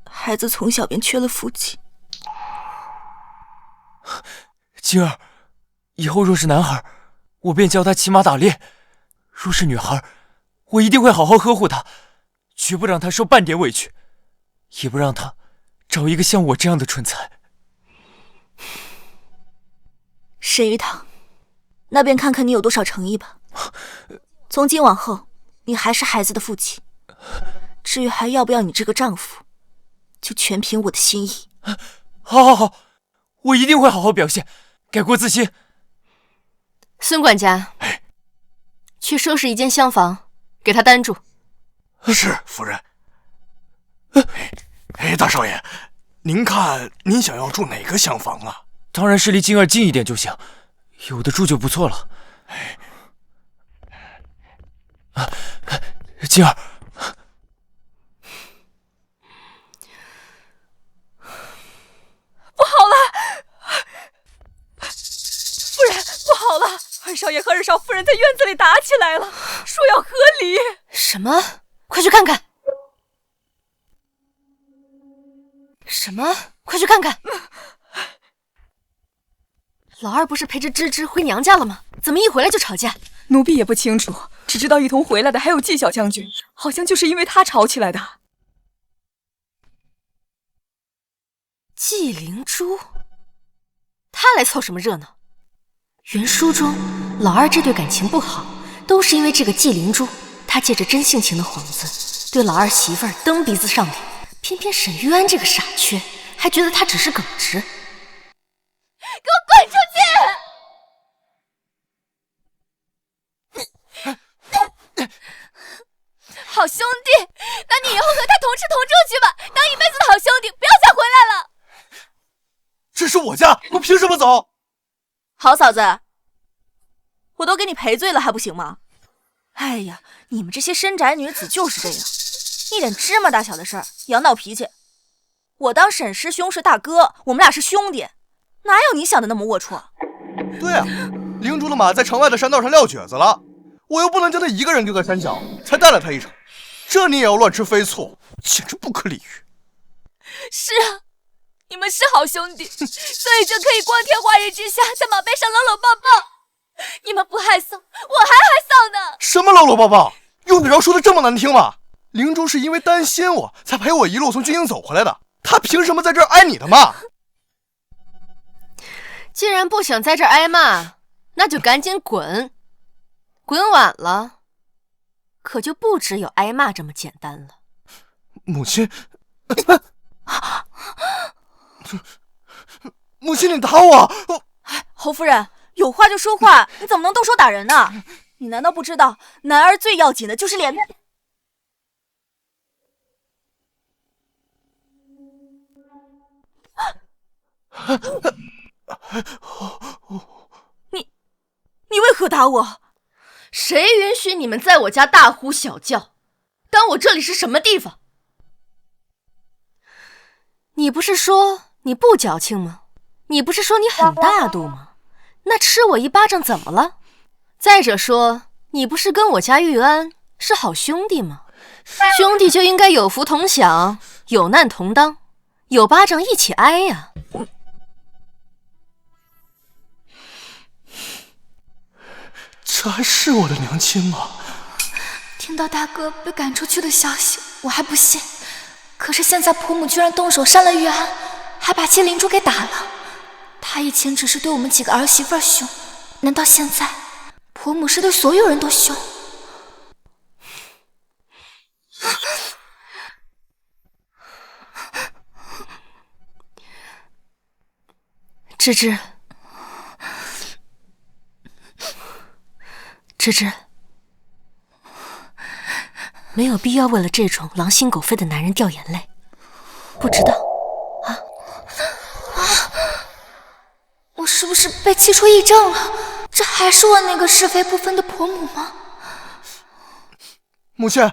孩子从小便缺了父亲。晶儿，以后若是男孩，我便教他骑马打猎；若是女孩，我一定会好好呵护她，绝不让她受半点委屈，也不让她找一个像我这样的蠢材。沈玉堂，那便看看你有多少诚意吧。从今往后，你还是孩子的父亲，至于还要不要你这个丈夫，就全凭我的心意。好，我一定会好好表现，改过自新。孙管家，去收拾一间厢房，给他担住。是，夫人。大少爷，您看您想要住哪个厢房啊？当然是离晶儿近一点就行，有的住就不错了。晶儿，不好了！夫人，不好了！二少爷和二少夫人在院子里打起来了，说要和离。什么？快去看看！什么？快去看看！老二不是陪着芝芝回娘家了吗？怎么一回来就吵架？奴婢也不清楚，只知道一同回来的还有纪小将军，好像就是因为他吵起来的。纪灵珠，他来凑什么热闹？原书中老二这对感情不好，都是因为这个纪灵珠，他借着真性情的幌子，对老二媳妇儿蹬鼻子上脸，偏偏沈玉安这个傻缺，还觉得他只是耿直。给我滚出去！好兄弟，那你以后和他同吃同住去吧，当一辈子的好兄弟，不要再回来了。这是我家，我凭什么走？好嫂子，我都给你赔罪了，还不行吗？哎呀，你们这些深宅女子就是这样，一点芝麻大小的事儿也要闹脾气。我当沈师兄是大哥，我们俩是兄弟，哪有你想的那么龌龊？对啊，灵珠的马在城外的山道上撂蹶子了，我又不能将他一个人丢在山脚，才带了他一程，这你也要乱吃飞醋，简直不可理喻。是啊，你们是好兄弟，所以就可以光天化日之下在马背上搂搂抱抱。你们不害臊，我还害臊呢。什么搂搂抱抱？用得着说的这么难听吗？灵珠是因为担心我才陪我一路从军营走回来的，他凭什么在这儿挨你的骂？既然不想在这儿挨骂，那就赶紧滚，滚晚了，可就不只有挨骂这么简单了。母亲，母亲，你打我！侯夫人，有话就说话，你怎么能动手打人呢？你难道不知道，男儿最要紧的就是脸面？你为何打我？谁允许你们在我家大呼小叫？当我这里是什么地方？你不是说你不矫情吗？你不是说你很大度吗？那吃我一巴掌怎么了？再者说，你不是跟我家玉安是好兄弟吗？兄弟就应该有福同享，有难同当，有巴掌一起挨呀。这还是我的娘亲吗？听到大哥被赶出去的消息，我还不信。可是现在婆母居然动手杀了玉安，还把姬灵珠给打了。她以前只是对我们几个儿媳妇凶，难道现在婆母是对所有人都凶？芝芝，芝芝，没有必要为了这种狼心狗肺的男人掉眼泪。不知道我是不是被气出癔症了？这还是我那个是非不分的婆母吗？母亲，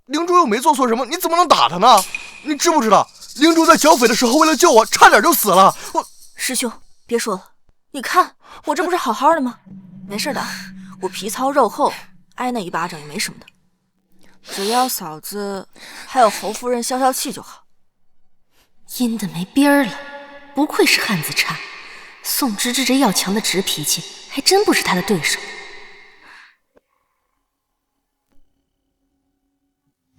灵珠又没做错什么，你怎么能打她呢？你知不知道，灵珠在剿匪的时候为了救我，差点就死了。师兄，别说了，你看我这不是好好的吗？没事的，我皮糙肉厚，挨那一巴掌也没什么的。只要嫂子还有侯夫人消消气就好。阴的没边儿了，不愧是汉子差。宋芝芝这要强的直脾气，还真不是他的对手。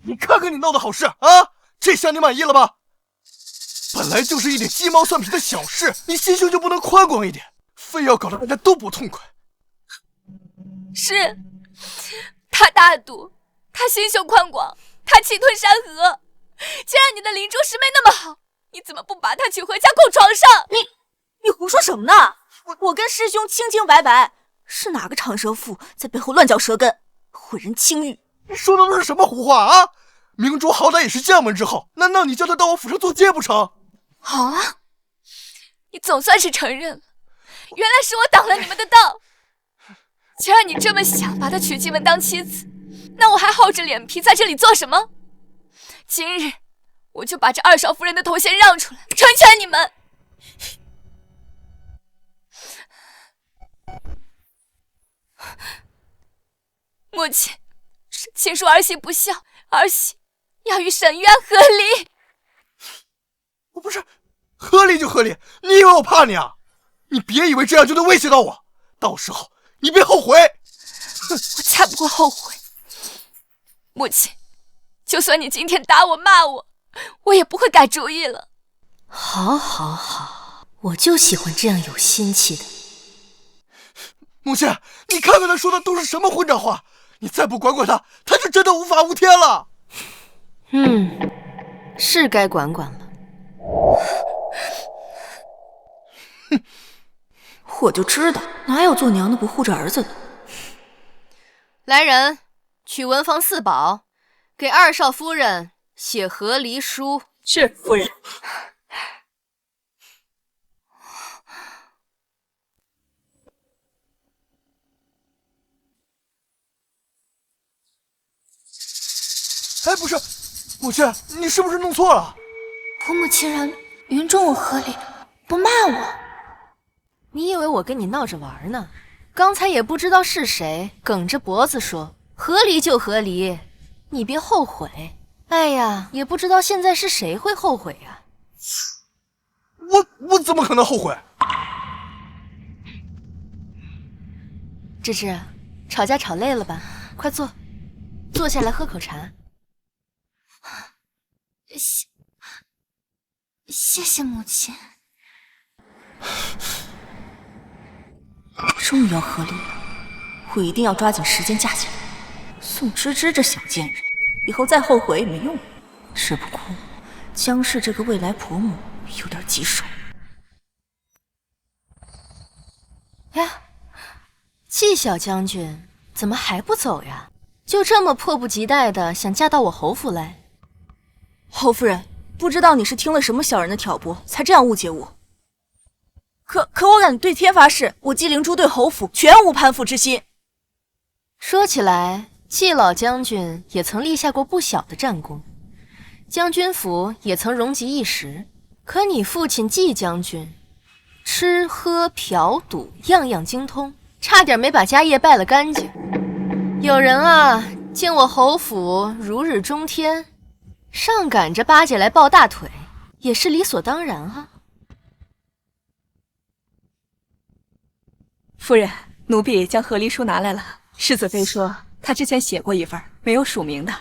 你看看你闹的好事啊，这下你满意了吧？本来就是一点鸡毛蒜皮的小事，你心胸就不能宽广一点，非要搞得大家都不痛快。是，他大度，他心胸宽广，他气吞山河。既然你的灵珠师妹那么好，你怎么不把她娶回家供床上？你胡说什么呢？我跟师兄清清白白，是哪个长舌妇在背后乱嚼舌根，毁人清誉？你说的都是什么胡话啊？明珠好歹也是将门之后，难道你叫她到我府上做妾不成？好啊，你总算是承认了，原来是我挡了你们的道。既然你这么想把她娶进门当妻子，那我还厚着脸皮在这里做什么？今日我就把这二少夫人的头衔让出来，成全你们。母亲，请恕儿媳不孝，儿媳要与沈玉安和离。我不是合理就合理，你以为我怕你啊？你别以为这样就能威胁到我，到时候你别后悔。我才不会后悔。母亲，就算你今天打我骂我，我也不会改主意了。好，好，好，我就喜欢这样有心气的。母亲，你看看他说的都是什么混账话！你再不管管他，他就真的无法无天了。是该管管了。哼，我就知道，哪有做娘的不护着儿子的。来人，取文房4宝，给2少夫人写和离书。是夫人。哎，不是，母亲，你是不是弄错了？我母亲让云中我和离，不骂我。你以为我跟你闹着玩呢？刚才也不知道是谁梗着脖子说和离就和离，你别后悔。哎呀，也不知道现在是谁会后悔呀。我怎么可能后悔？芝芝，吵架吵累了吧？快坐下来喝口茶。谢谢母亲。终于要和离了，我一定要抓紧时间嫁进来。宋芝芝这小贱人，以后再后悔也没用。只不过江氏这个未来婆母有点棘手。呀，季小将军怎么还不走呀？就这么迫不及待的想嫁到我侯府来？侯夫人，不知道你是听了什么小人的挑拨，才这样误解我。可我敢对天发誓，我纪灵珠对侯府全无攀附之心。说起来，季老将军也曾立下过不小的战功，将军府也曾荣极一时。可你父亲季将军，吃喝嫖赌样样精通，差点没把家业败了干净。有人啊，见我侯府如日中天，上赶着巴结来抱大腿，也是理所当然啊。夫人，奴婢将和离书拿来了。世子妃说她之前写过一份，没有署名的。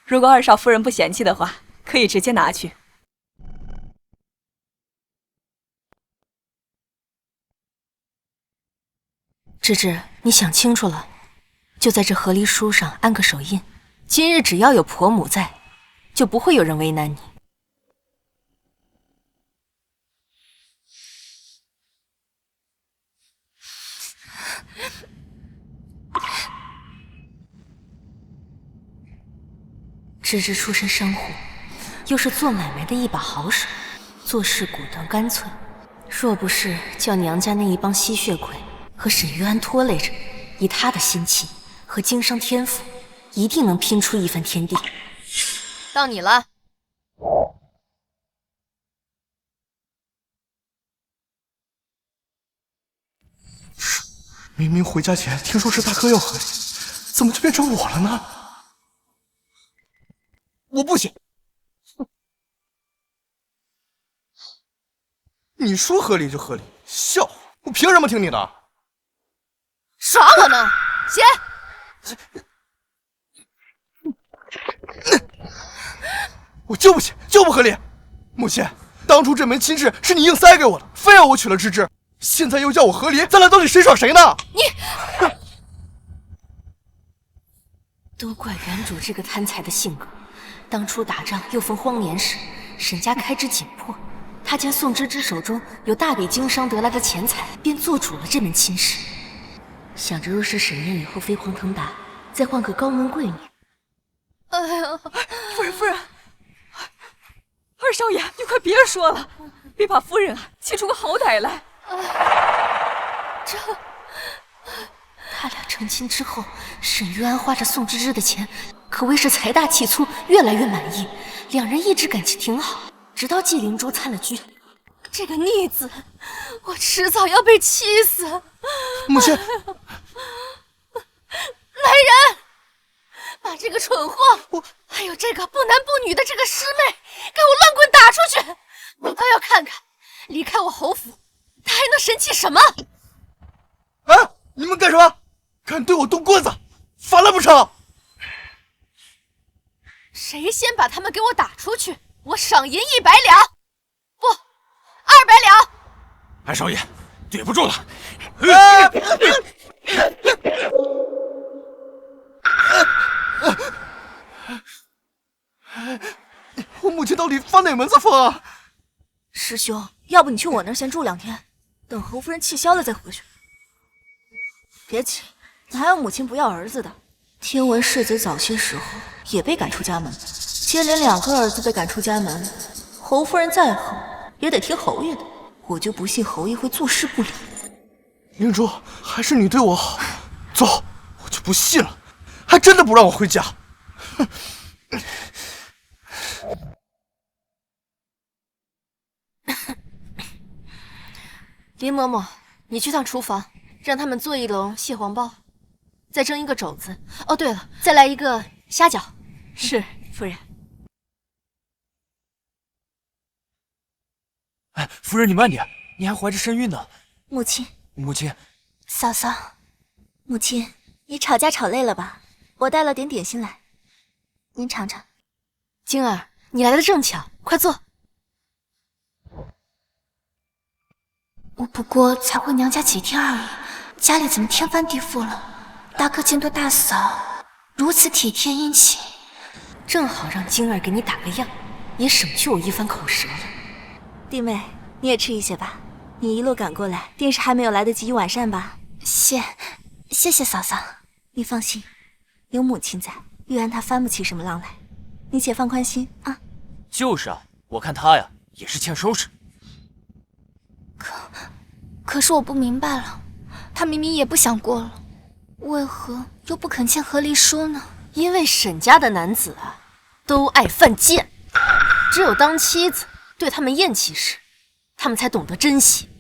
如果2少夫人不嫌弃的话，可以直接拿去。芝芝，你想清楚了，就在这和离书上安个手印。今日只要有婆母在，就不会有人为难你。芝芝出身商户，又是做买卖的一把好手，做事果断干脆。若不是叫娘家那一帮吸血鬼和沈玉安拖累着，以他的心气和经商天赋，一定能拼出一番天地。到你了。明明回家前听说是大哥要和离，怎么就变成我了呢？我不行！你说和离就和离，笑话！我凭什么听你的？耍我呢？写！我就不信，就不和离！母亲，当初这门亲事是你硬塞给我的，非要我娶了芝芝，现在又叫我和离，咱俩到底谁爽谁呢？都怪原主这个贪财的性格。当初打仗又逢荒年时，沈家开支紧迫，他见宋芝芝手中有大笔经商得来的钱财，便做主了这门亲事。想着若是沈燕以后飞黄腾达，再换个高门贵女。哎呀，夫人，2少爷，你快别说了，别把夫人气出个好歹来。他俩成亲之后，沈玉安花着宋芝芝的钱，可谓是财大气粗，越来越满意。两人一直感情挺好，直到纪灵珠参了军。这个逆子，我迟早要被气死！母亲，来人，把这个蠢货，还有这个不男不女的这个师妹，给我乱棍打出去！我倒要看看，离开我侯府，他还能神气什么？啊！你们干什么？敢对我动棍子，反了不成？谁先把他们给我打出去，我赏银100两，不，200两。二少爷，对不住了。我母亲到底发哪门子疯啊？师兄，要不你去我那儿先住2天，等侯夫人气消了再回去。别急，哪有母亲不要儿子的？听闻世子早些时候也被赶出家门，接连2个儿子被赶出家门，侯夫人再好也得听侯爷的。我就不信侯爷会坐视不理。明珠，还是你对我好。走，我就不信了，还真的不让我回家。哼！林嬷嬷，你去趟厨房，让他们做1笼蟹黄包，再蒸1个肘子。哦，对了，再来1个虾饺。是，夫人。哎，夫人你慢点，你还怀着身孕呢。母亲，母亲，嫂嫂，母亲，你吵架吵累了吧？我带了点点心来，您尝尝。晶儿，你来的正巧，快坐。我不过才回娘家几天而已，家里怎么天翻地覆了？大哥见多大嫂如此体贴殷勤，正好让晶儿给你打个样，也省去我一番口舌了。弟妹，你也吃一些吧。你一路赶过来，定是还没有来得及一碗膳吧？谢谢嫂嫂。你放心，有母亲在，玉安她翻不起什么浪来，你且放宽心啊。就是啊，我看他呀也是欠收拾。可是我不明白了，他明明也不想过了，为何又不肯签和离书呢？因为沈家的男子啊，都爱犯贱，只有当妻子对他们厌弃时，他们才懂得珍惜。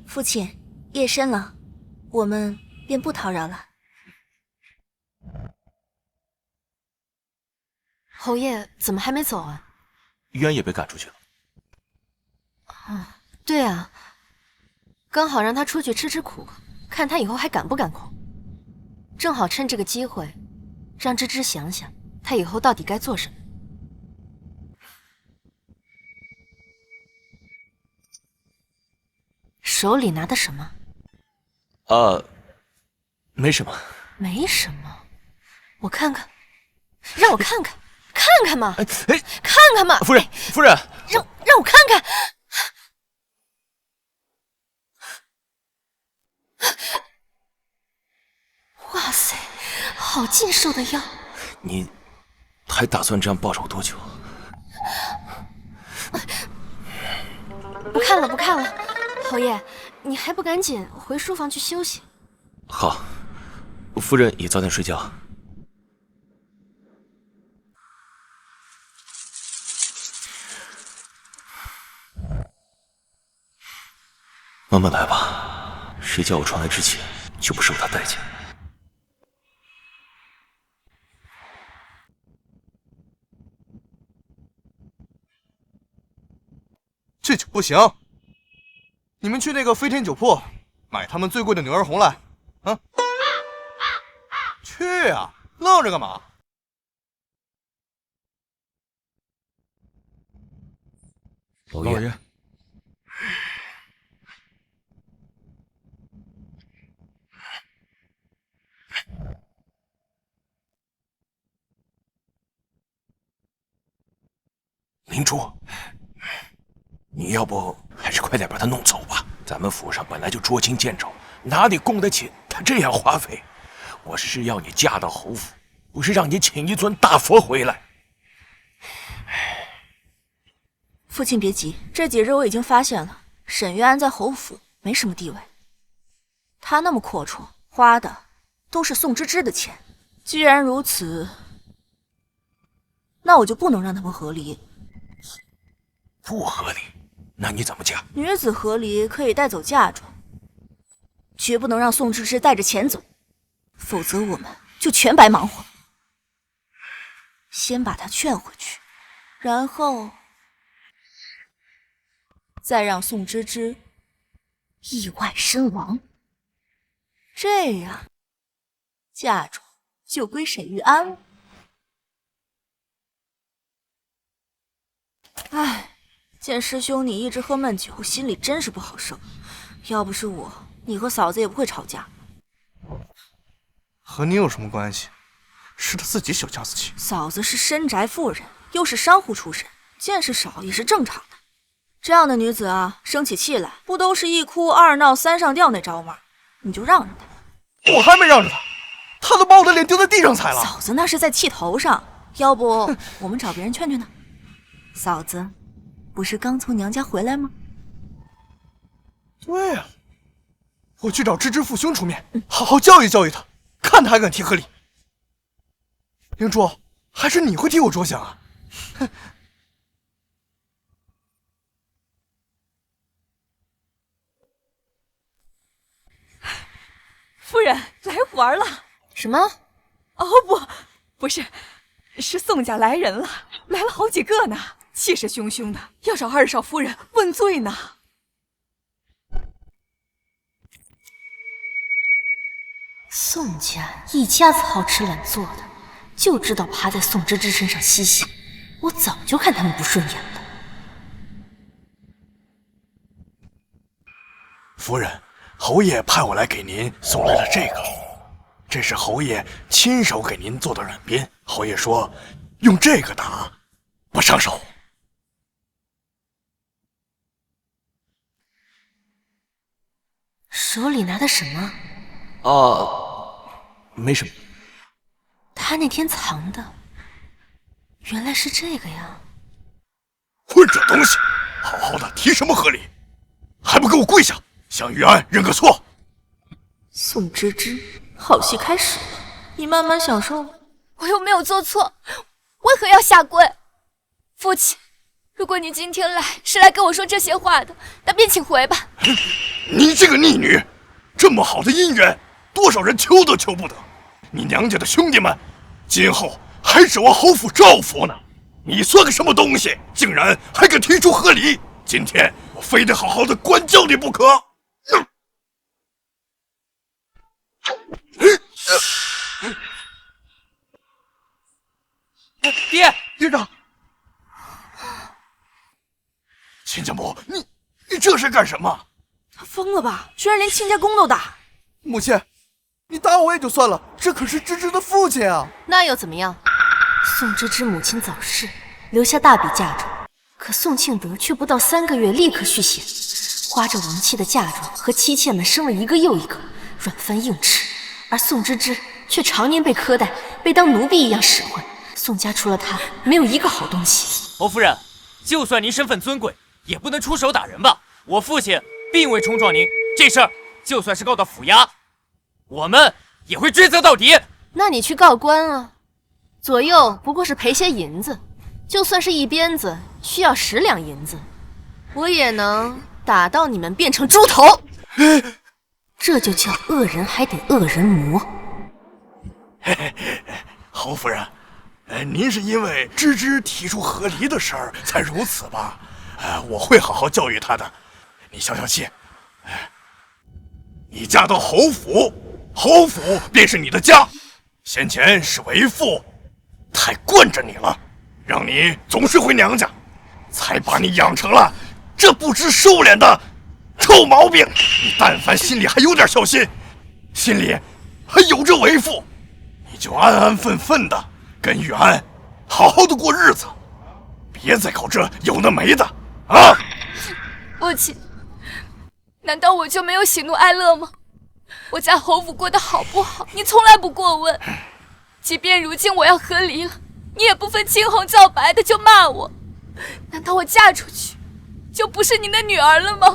父亲，夜深了，我们便不叨扰了。侯爷怎么还没走啊？玉安也被赶出去了。对啊，刚好让他出去吃吃苦，看他以后还敢不敢哭。正好趁这个机会，让芝芝想想他以后到底该做什么。手里拿的什么？没什么。没什么，我看看，让我看看，看看嘛，看看嘛，夫人，让我看看。哇塞，好劲手的药！你还打算这样报仇多久？不看了，不看了，侯爷，你还不赶紧回书房去休息？好，夫人也早点睡觉。慢慢来吧，谁叫我传来之前就不受他待见。这酒不行，你们去那个飞天酒铺买他们最贵的牛儿红来，啊！去啊，愣着干嘛？老爷，明珠，你要不还是快点把他弄走吧。咱们府上本来就捉襟见肘，哪里供得起他这样花费？我是要你嫁到侯府，不是让你请一尊大佛回来。父亲别急，这几日我已经发现了，沈玉安在侯府没什么地位。他那么阔绰，花的都是宋芝芝的钱。既然如此，那我就不能让他们和离。不合理，那你怎么嫁？女子和离可以带走嫁妆，绝不能让宋芝芝带着钱走，否则我们就全白忙活。先把她劝回去，然后再让宋芝芝意外身亡，这样嫁妆就归沈玉安了。见师兄你一直喝闷酒，心里真是不好受。要不是我，你和嫂子也不会吵架。和你有什么关系？是他自己小家子气。嫂子是深宅妇人，又是商户出身，见识少也是正常的。这样的女子啊，生起气来不都是一哭二闹三上吊那招吗？你就让着她。我还没让着他，他都把我的脸丢在地上踩了。嫂子那是在气头上，要不我们找别人劝劝她。嫂子，不是刚从娘家回来吗？对呀，我去找芝芝父兄出面，好好教育教育他，看他还敢提和理。灵珠，还是你会替我着想啊？哼。夫人来玩了。什么？哦不是，是宋家来人了，来了好几个呢，气势汹汹的，要找二少夫人问罪呢。宋家一家子好吃懒做的，就知道爬在宋芝芝身上嬉戏，我早就看他们不顺眼了。夫人，侯爷派我来给您送来了这个，这是侯爷亲手给您做的软鞭。侯爷说，用这个打不伤手。手里拿的什么？没什么。他那天藏的，原来是这个呀！混账东西，好好的提什么和理，还不给我跪下，向玉安认个错！宋芝芝，好戏开始了，你慢慢享受。我又没有做错，为何要下跪？父亲，如果你今天来是来跟我说这些话的，那便请回吧。你这个逆女，这么好的姻缘，多少人求都求不得。你娘家的兄弟们，今后还指望侯府照拂呢。你算个什么东西，竟然还敢提出和理！今天我非得好好的管教你不可。爹，院长，亲家母，你这是干什么？他疯了吧？居然连亲家公都打！母亲，你打我也就算了，这可是芝芝的父亲啊！那又怎么样？宋芝芝母亲早逝，留下大笔嫁妆，可宋庆德却不到3个月立刻续弦，花着亡妻的嫁妆和妻妾们生了一个又一个，软饭硬吃，而宋芝芝却常年被苛待，被当奴婢一样使唤。宋家除了她，没有一个好东西。侯夫人，就算您身份尊贵，也不能出手打人吧？我父亲并未冲撞您，这事儿就算是告到府衙，我们也会追责到底。那你去告官啊，左右不过是赔些银子，就算是一鞭子需要10两银子，我也能打到你们变成猪头。这就叫恶人还得恶人磨。侯夫人，您是因为芝芝提出和离的事儿才如此吧？我会好好教育她的。你消消气。你嫁到侯府，侯府便是你的家。先前是为父太惯着你了，让你总是回娘家，才把你养成了这不知收敛的臭毛病。你但凡心里还有点孝心，心里还有着为父，你就安安分分的跟玉安好好的过日子，别再搞这有的没的啊！父亲，难道我就没有喜怒哀乐吗？我家侯府过得好不好，你从来不过问。即便如今我要和离了，你也不分青红皂白的就骂我。难道我嫁出去就不是您的女儿了吗？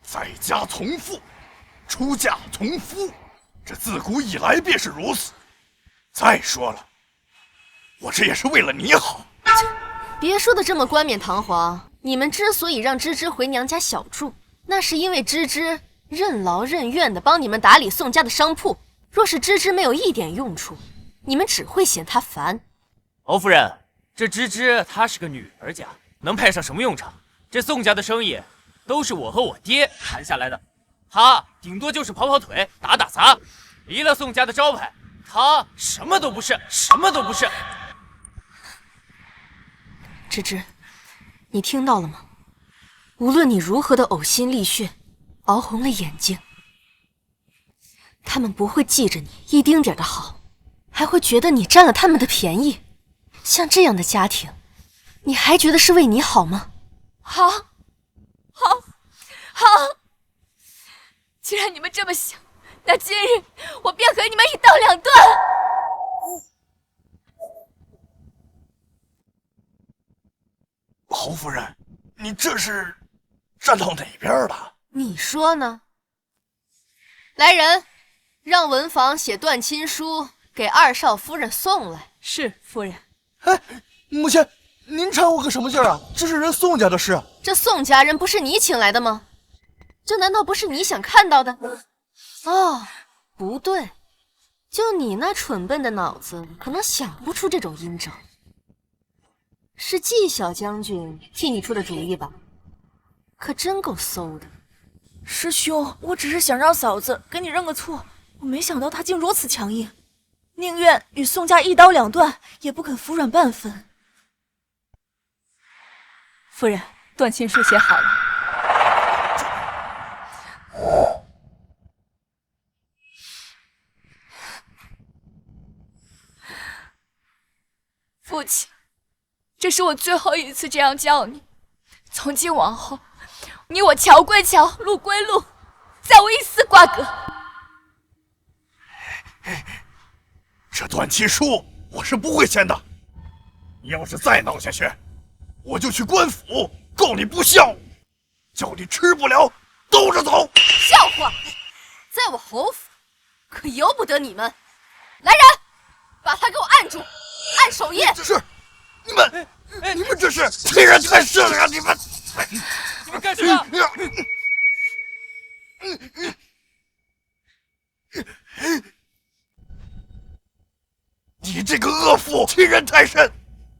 在家从父，出嫁从夫，这自古以来便是如此。再说了，我这也是为了你好。别说的这么冠冕堂皇。你们之所以让芝芝回娘家小住，那是因为芝芝任劳任怨的帮你们打理宋家的商铺。若是芝芝没有一点用处，你们只会嫌她烦。侯夫人，这芝芝她是个女儿家，能派上什么用场？这宋家的生意都是我和我爹谈下来的，她顶多就是跑跑腿、打打杂，离了宋家的招牌，她什么都不是，什么都不是。芝芝，你听到了吗？无论你如何的呕心沥血，熬红了眼睛，他们不会记着你一丁点的好，还会觉得你占了他们的便宜。像这样的家庭，你还觉得是为你好吗？好，既然你们这么想，那今日我便和你们一刀两断。侯夫人，你这是站到哪边了？你说呢？来人，让文房写断亲书给二少夫人送来。是夫人。哎，母亲，您掺和个什么劲儿啊？这是人宋家的事。这宋家人不是你请来的吗？这难道不是你想看到的？哦，不对，就你那蠢笨的脑子，可能想不出这种阴招。是纪小将军替你出的主意吧？可真够馊的。师兄，我只是想让嫂子给你认个错，我没想到她竟如此强硬，宁愿与宋家一刀两断，也不肯服软半分。夫人，断亲书写好了。父亲，这是我最后一次这样叫你，从今往后，你我桥归桥，路归路，再无一丝瓜葛。这断亲书我是不会签的，你要是再闹下去，我就去官府告你不孝，叫你吃不了兜着走。笑话，在我侯府可由不得你们。来人，把他给我按住，按守夜。是，你们这是欺人太甚了！你们干什么？你这个恶妇，欺人太甚！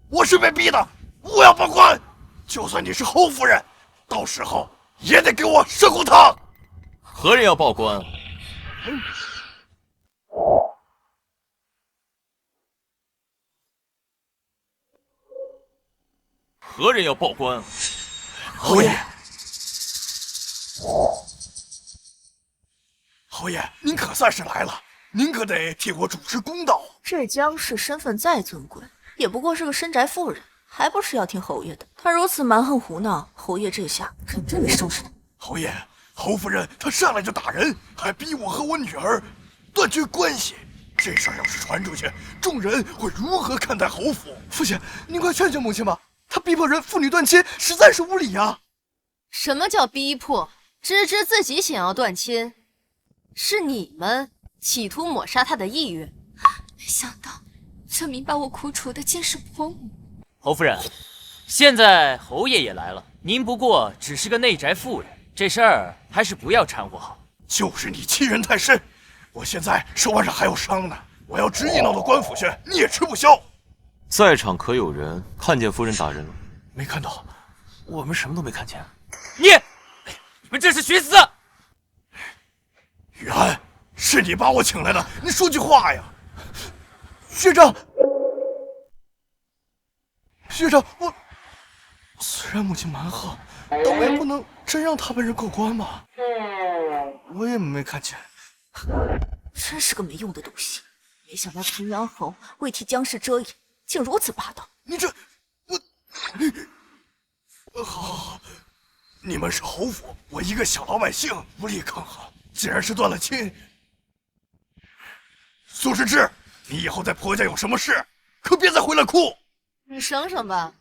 我是被逼的，我要报官。就算你是侯夫人，到时候也得给我上公堂。何人要报官？何人要报官？侯爷，侯爷，您可算是来了，您可得替我主持公道。这江氏身份再尊贵，也不过是个深宅妇人，还不是要听侯爷的。她如此蛮横胡闹，侯爷这下肯定得收拾她。侯爷，侯夫人她上来就打人，还逼我和我女儿断绝关系。这事儿要是传出去，众人会如何看待侯府？父亲，您快劝劝母亲吧，她逼迫人父女断亲，实在是无理啊！什么叫逼迫？芝芝自己想要断亲，是你们企图抹杀她的意愿。没想到村民把我苦楚的竟是婆母。侯夫人，现在侯爷也来了，您不过只是个内宅妇人，这事儿还是不要掺和好。就是你欺人太甚，我现在手腕上还有伤呢，我要执意闹到官府去，你也吃不消。在场可有人看见夫人打人了？没看到，我们什么都没看见。你们这是寻死！雨安，是你把我请来的，你说句话呀！学长，我虽然母亲蛮横，但我也不能真让她被人过关吧？我也没看见。真是个没用的东西！没想到平阳侯为替江氏遮掩，竟如此霸道。你这，好，你们是侯府，我一个小老百姓无力抗衡。既然是断了亲，苏世志，你以后在婆家有什么事，可别再回来哭。你省省吧，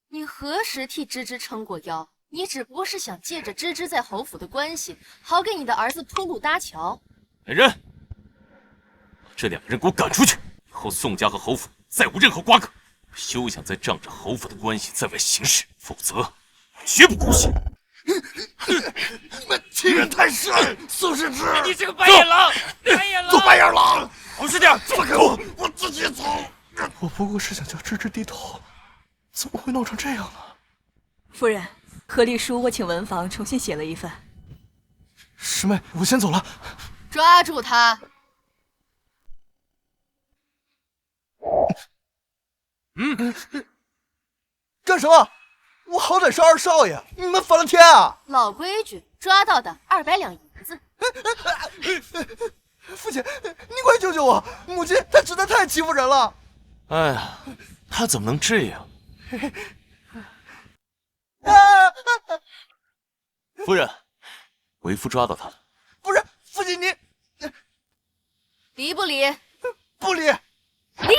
你何时替芝芝撑过腰？你只不过是想借着芝芝在侯府的关系，好给你的儿子铺路搭桥。来人，把这两个人给我赶出去！以后宋家和侯府再无任何瓜葛，休想再仗着侯府的关系在外行事，否则绝不姑息。你们欺人太甚！苏世志，你这个白眼狼！白眼狼！做白眼狼！老实点，放开我，我自己走。我不过是想叫芝芝低头，怎么会闹成这样呢？夫人，和离书我请文房重新写了一份。师妹，我先走了。抓住他！干什么？我好歹是二少爷，你们反了天啊！老规矩，抓到的200两银子。父亲，你快救救我！母亲她实在太欺负人了。哎呀，他怎么能这样？夫人，为夫抓到他了。不是，父亲你离不离？不离，离不离？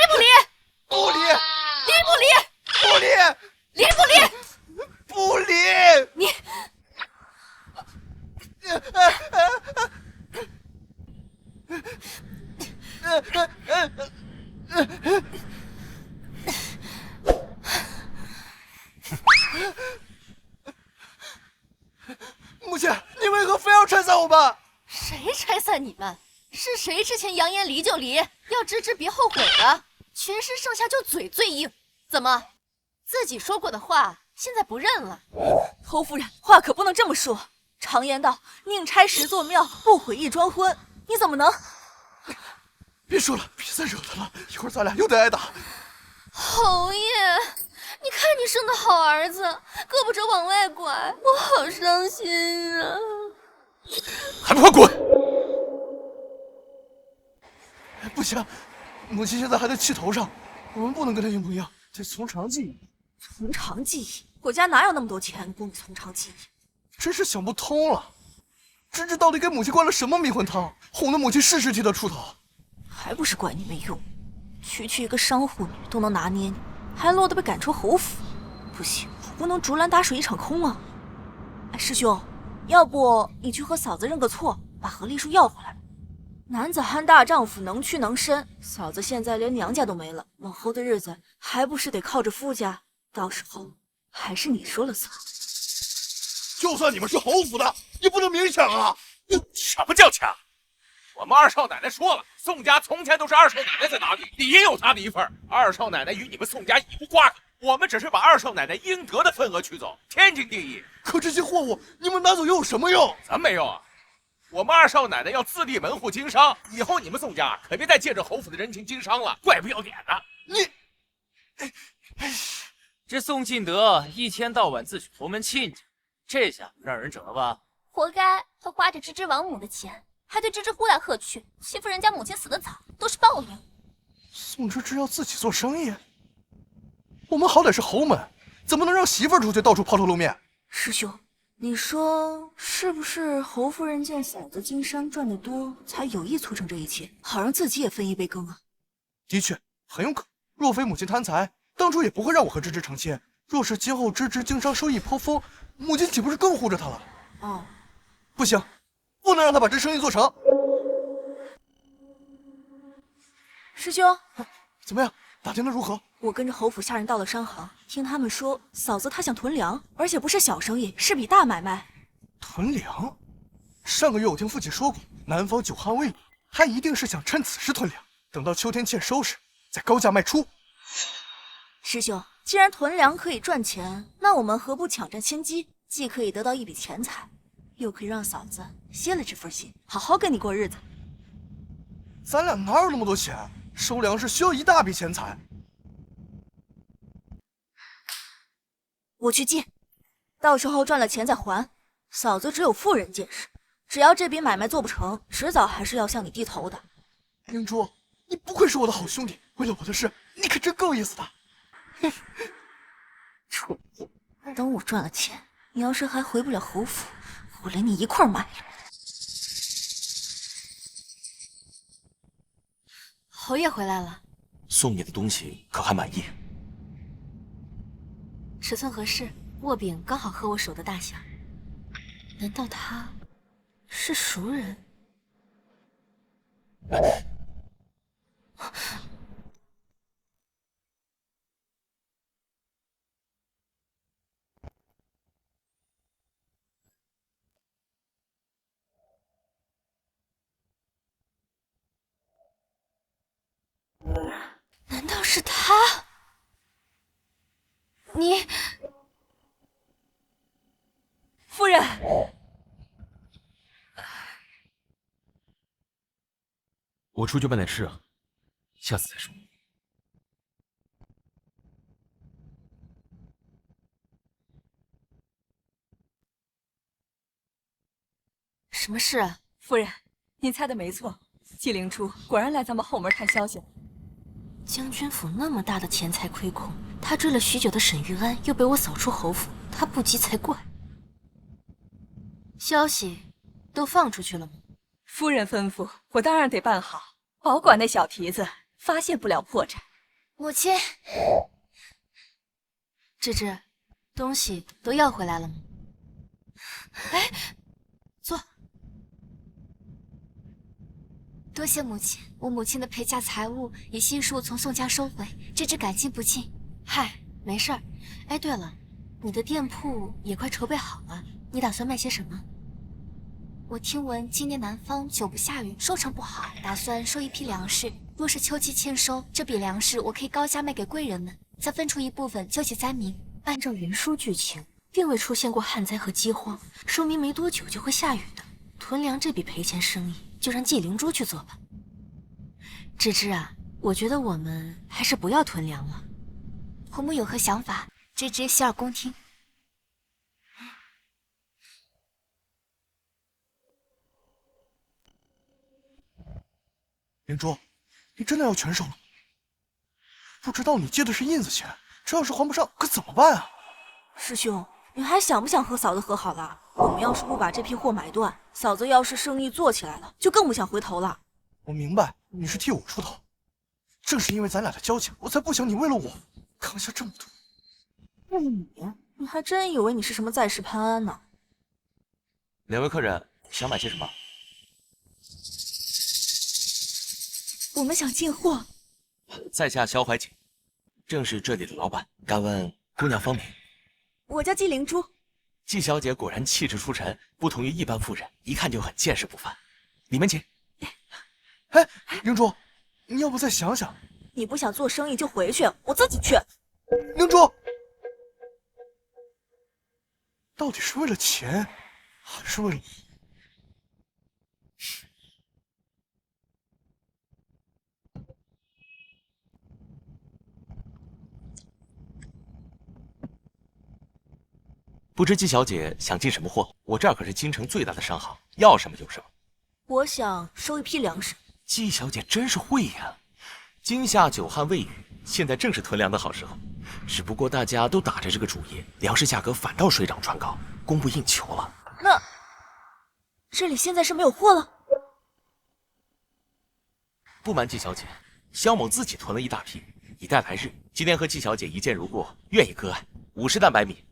不离，离不离？不离，离不离？不离。你。母亲，你为何非要拆散我们？谁拆散你们？是谁之前扬言离就离，要芝芝别后悔的？群师上下就嘴最硬，怎么自己说过的话现在不认了？侯夫人，话可不能这么说。常言道，宁拆10座庙，不毁一桩婚。你怎么能？别说了，别再惹他了，一会儿咱俩又得挨打。侯爷，你看你生的好儿子，胳膊肘往外拐，我好伤心啊！还不快滚！不行，母亲现在还在气头上，我们不能跟她一模一样，得从长计议。从长计议？我家哪有那么多钱供你从长计议？真是想不通了，芝芝到底给母亲灌了什么迷魂汤，哄得母亲事事替她出头？还不是怪你没用，区区一个商户女都能拿捏你，还落得被赶出侯府。不行，我不能竹篮打水一场空啊！哎，师兄，要不你去和嫂子认个错，把和梨树要回来吧。男子汉大丈夫，能屈能伸。嫂子现在连娘家都没了，往后的日子还不是得靠着夫家？到时候还是你说了算。就算你们是侯府的，也不能明抢啊！什么叫抢？我们二少奶奶说了，宋家从前都是二少奶奶在打理，理有她的一份。二少奶奶与你们宋家一无瓜葛，我们只是把二少奶奶应得的份额取走，天经地义。可这些货物你们拿走又有什么用？咱没用啊！我们二少奶奶要自立门户经商，以后你们宋家可别再借着侯府的人情经商了，怪不要脸的。你，这宋敬德一天到晚自诩佛门亲家，这下让人整了吧？活该，他花着芝芝王母的钱，还对芝芝呼来喝去，欺负人家母亲死得早，都是报应。宋芝芝要自己做生意，我们好歹是侯门，怎么能让媳妇儿出去到处抛头露面？师兄，你说是不是侯夫人见嫂子经商赚得多，才有意促成这一切，好让自己也分一杯羹啊？的确，很有可能。若非母亲贪财，当初也不会让我和芝芝成亲。若是今后芝芝经商收益颇丰，母亲岂不是更护着她了？哦，不行，不能让她把这生意做成。师兄，怎么样？打听的如何？我跟着侯府下人到了商行，听他们说嫂子她想囤粮，而且不是小生意，是笔大买卖。囤粮？上个月我听父亲说过，南方久旱未雨，他一定是想趁此时囤粮，等到秋天欠收时再高价卖出。师兄，既然囤粮可以赚钱，那我们何不抢占先机？既可以得到一笔钱财，又可以让嫂子歇了这份心，好好跟你过日子。咱俩哪有那么多钱？收粮食需要一大笔钱财。我去借，到时候赚了钱再还。嫂子只有妇人见识，只要这笔买卖做不成，迟早还是要向你低头的。明珠，你不愧是我的好兄弟，为了我的事，你可真够意思的。蠢货，等我赚了钱，你要是还回不了侯府，我连你一块埋了。侯爷回来了，送你的东西可还满意？尺寸合适，握柄刚好合我手的大小。难道他是熟人？难道是他？你，夫人，我出去办点事啊，下次再说。什么事啊？夫人，您猜的没错，纪灵珠果然来咱们后门探消息了。将军府那么大的钱财亏空，他追了许久的沈玉安又被我扫出侯府，他不急才怪。消息都放出去了吗？夫人吩咐，我当然得办好，保管那小蹄子发现不了破绽。母亲，芝芝，东西都要回来了吗？哎，坐。多谢母亲，我母亲的陪嫁财物已悉数从宋家收回，芝芝感激不尽。嗨，没事儿。哎，对了，你的店铺也快筹备好了，你打算卖些什么？我听闻今年南方久不下雨，收成不好，打算收一批粮食。若是秋季欠收，这笔粮食我可以高价卖给贵人们，再分出一部分救济灾民。按照原书剧情，并未出现过旱灾和饥荒，说明没多久就会下雨的。囤粮这笔赔钱生意，就让纪灵珠去做吧。芝芝啊，我觉得我们还是不要囤粮了。婆母有何想法？芝芝洗耳恭听。灵珠，你真的要全收了？不知道你借的是印子钱，这要是还不上，可怎么办啊？师兄，你还想不想和嫂子和好了？我们要是不把这批货买断，嫂子要是生意做起来了，就更不想回头了。我明白你是替我出头，正是因为咱俩的交情，我才不想你为了我扛下这么多。为了你还真以为你是什么在世潘安呢？两位客人想买些什么？我们想进货。在下萧怀瑾，正是这里的老板。敢问姑娘芳名？我叫纪灵珠。纪小姐果然气质出尘，不同于一般妇人，一看就很见识不凡。里面请。哎，灵珠，你要不再想想？你不想做生意就回去，我自己去。灵珠，到底是为了钱，还是为了我？不知纪小姐想进什么货？我这儿可是京城最大的商行，要什么有什么。我想收一批粮食。纪小姐真是会呀！今夏久旱未雨，现在正是囤粮的好时候。只不过大家都打着这个主意，粮食价格反倒水涨船高，供不应求了。那这里现在是没有货了？不瞒纪小姐，萧某自己囤了一大批，以待来日。今天和纪小姐一见如故，愿意割爱50担白米。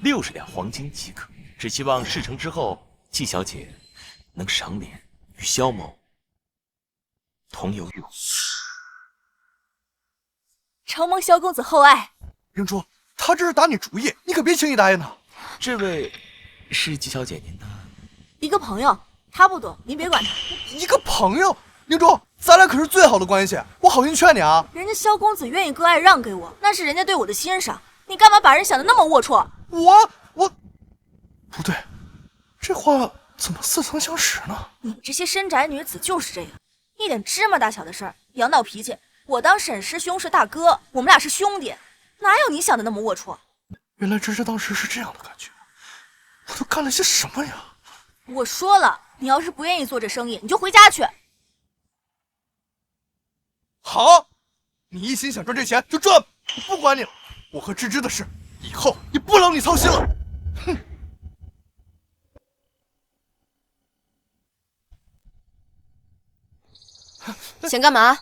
60两黄金即可，只希望事成之后，纪小姐能赏脸与萧某同游玉扈。承蒙萧公子厚爱。灵珠，他这是打你主意，你可别轻易答应他。这位是纪小姐您的一个朋友，他不懂，您别管他。一个朋友，灵珠，咱俩可是最好的关系，我好心劝你啊。人家萧公子愿意割爱让给我，那是人家对我的欣赏，你干嘛把人想得那么龌龊？我不对，这话怎么似曾相识呢？你们这些深宅女子就是这样，一点芝麻大小的事儿也要闹脾气。我当沈师兄是大哥，我们俩是兄弟，哪有你想的那么龌龊？原来芝芝当时是这样的感觉，我都干了些什么呀？我说了，你要是不愿意做这生意，你就回家去。好，你一心想赚这钱就赚，我不管你了。我和芝芝的事，以后也不劳你操心了。哼。想干嘛？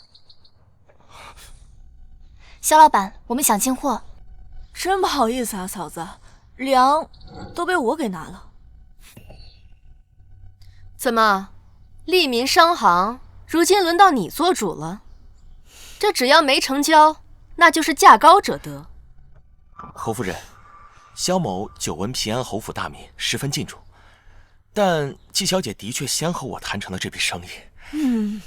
萧老板，我们想进货。真不好意思啊，嫂子，粮都被我给拿了。怎么，利民商行如今轮到你做主了？这只要没成交，那就是价高者得。侯夫人，萧某久闻平安侯府大名，十分敬重，但纪小姐的确先和我谈成了这笔生意。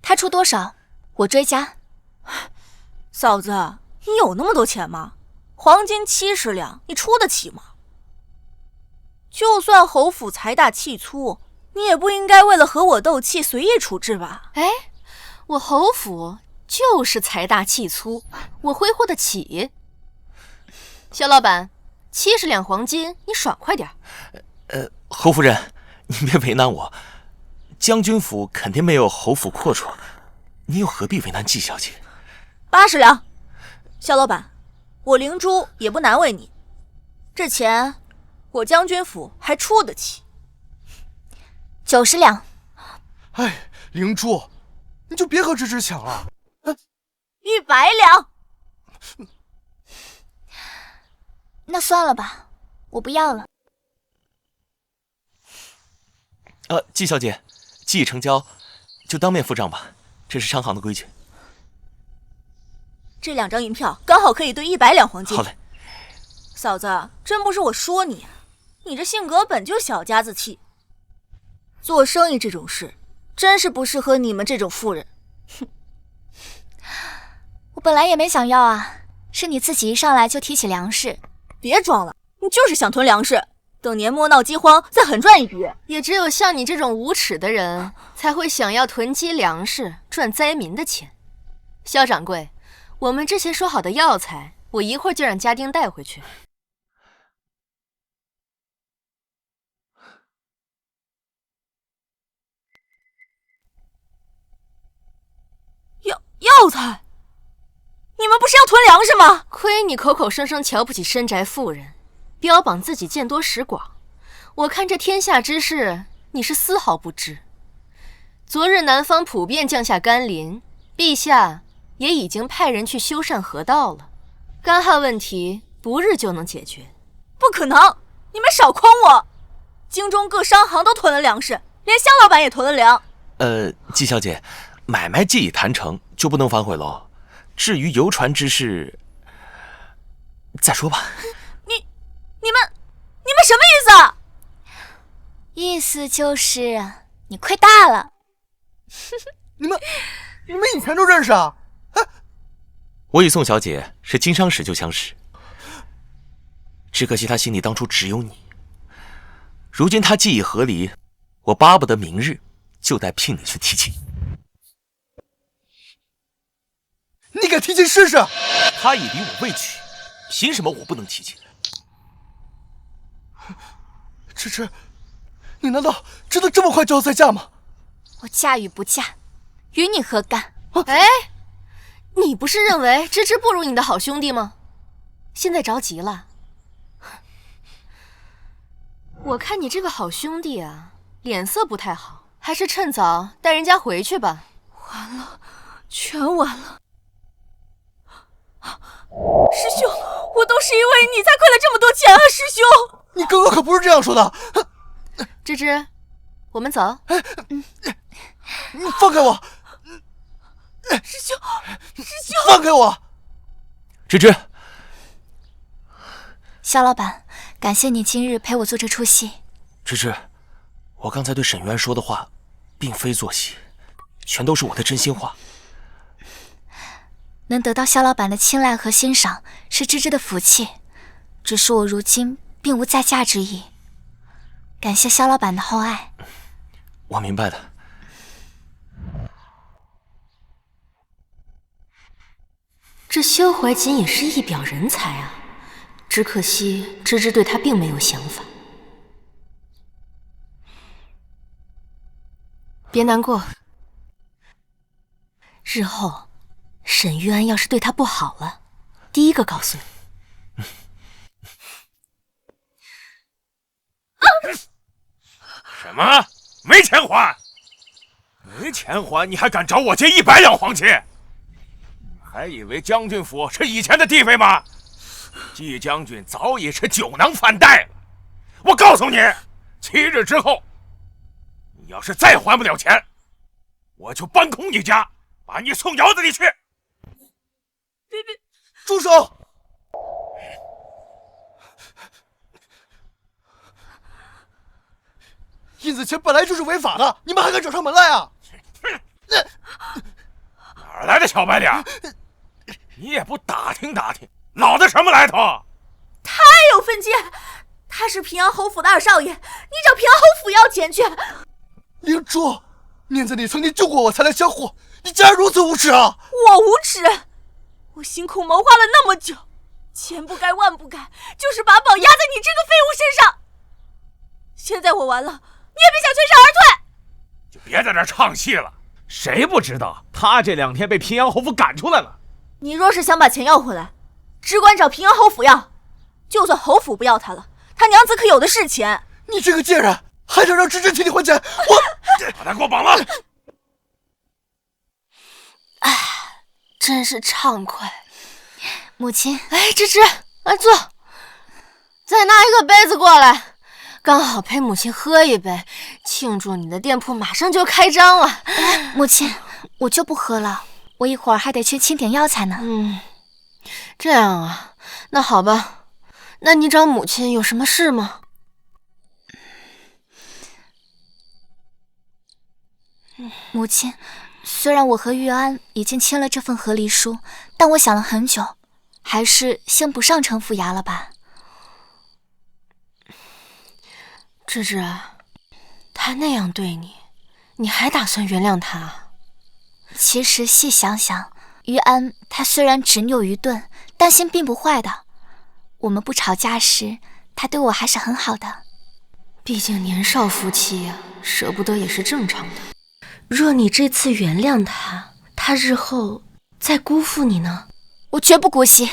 他出多少，我追加。嫂子，你有那么多钱吗？黄金70两，你出得起吗？就算侯府财大气粗，你也不应该为了和我斗气随意处置吧？哎，我侯府就是财大气粗，我挥霍得起。萧老板，70两黄金，你爽快点。侯夫人，你别为难我，将军府肯定没有侯府阔绰，你又何必为难季小姐？80两，肖老板，我灵珠也不难为你，这钱我将军府还出得起。90两。哎，灵珠，你就别和芝芝抢了。100两。那算了吧，我不要了。季小姐，既已成交，就当面付账吧，这是商行的规矩。这2张银票刚好可以兑100两黄金。好嘞。嫂子，真不是我说你，你这性格本就小家子气，做生意这种事真是不适合你们这种妇人。哼，我本来也没想要啊，是你自己一上来就提起粮食。别装了，你就是想囤粮食，等年末闹饥荒再狠赚一笔。也只有像你这种无耻的人才会想要囤积粮食赚灾民的钱。肖掌柜，我们之前说好的药材，我一会儿就让家丁带回去。药材？你们不是要囤粮食吗？亏你口口声声瞧不起深宅妇人，标榜自己见多识广，我看这天下之事你是丝毫不知。昨日南方普遍降下甘霖，陛下也已经派人去修缮河道了，干旱问题不日就能解决。不可能，你们少诓我！京中各商行都囤了粮食，连肖老板也囤了粮。季小姐，买卖既已谈成，就不能反悔喽。至于游船之事，再说吧。你们什么意思啊？意思就是你亏大了。你们以前就认识啊？我与宋小姐是经商时就相识，只可惜她心里当初只有你。如今她既已和离，我巴不得明日就带聘礼去提亲。你敢提亲试试？她已离我未娶，凭什么我不能提亲？芝芝，你难道真的这么快就要再嫁吗？我嫁与不嫁，与你何干？哎，你不是认为芝芝不如你的好兄弟吗？现在着急了？我看你这个好兄弟啊，脸色不太好，还是趁早带人家回去吧。完了，全完了。师兄，我都是因为你才亏了这么多钱啊！师兄，你刚刚可不是这样说的。芝芝，我们走。你放开我！师兄，放开我！芝芝，肖老板，感谢你今日陪我做这出戏。芝芝，我刚才对沈渊说的话，并非做戏，全都是我的真心话。能得到肖老板的青睐和欣赏，是芝芝的福气。只是我如今并无再嫁之意，感谢肖老板的厚爱。我明白的。这萧怀瑾也是一表人才啊，只可惜芝芝对他并没有想法。别难过，日后沈玉安要是对他不好了，第一个告诉你。什么？没钱还？没钱还？你还敢找我借100两黄金？还以为将军府是以前的地位吗？季将军早已是酒囊饭袋了。我告诉你，7日之后，你要是再还不了钱，我就搬空你家，把你送窑子里去。别，住手！印子钱本来就是违法的，你们还敢找上门来啊？哪来的小白脸？你也不打听打听，老子什么来头？太有分界！他是平阳侯府的二少爷，你找平阳侯府要钱去！灵珠，念在你曾经救过我才来相护，你竟然如此无耻啊！我无耻？我辛苦谋划了那么久，千不该万不该，就是把宝压在你这个废物身上。现在我完了，你你也别想全身而退。就别在这儿唱戏了。谁不知道他这2天被平阳侯府赶出来了？你若是想把钱要回来，只管找平阳侯府要。就算侯府不要他了，他娘子可有的是钱。你这个贱人，还想让芝芝替你还钱？我把他给我绑了！哎，真是畅快。母亲，哎，芝芝，来坐。再拿一个杯子过来，刚好陪母亲喝一杯，庆祝你的店铺马上就开张了。母亲，我就不喝了，我一会儿还得去清点药材呢。这样啊，那好吧。那你找母亲有什么事吗？母亲，虽然我和玉安已经签了这份和离书，但我想了很久，还是先不上城府衙了吧。芝芝，他那样对你，你还打算原谅他？其实细想想，玉安他虽然执拗愚钝，但心并不坏的。我们不吵架时，他对我还是很好的。毕竟年少夫妻呀，舍不得也是正常的。若你这次原谅他，他日后再辜负你呢？我绝不姑息，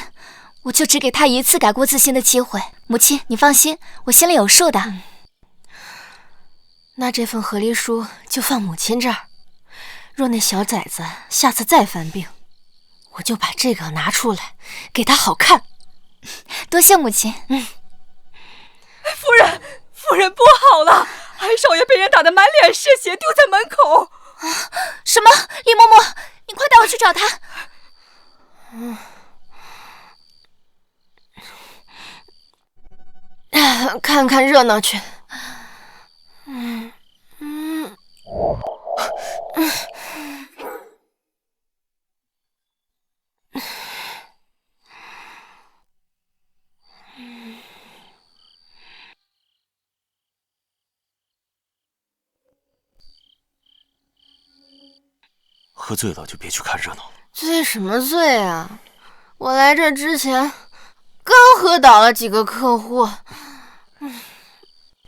我就只给他一次改过自新的机会。母亲，你放心，我心里有数的。那这份和离书就放母亲这儿。若那小崽子下次再犯病，我就把这个拿出来给他好看。多谢母亲。夫人不好了，安少爷被人打得满脸是血，丢在门口。什么？李嬷嬷，你快带我去找他。看看热闹去。喝醉了就别去看热闹了。醉什么醉啊！我来这之前刚喝倒了几个客户。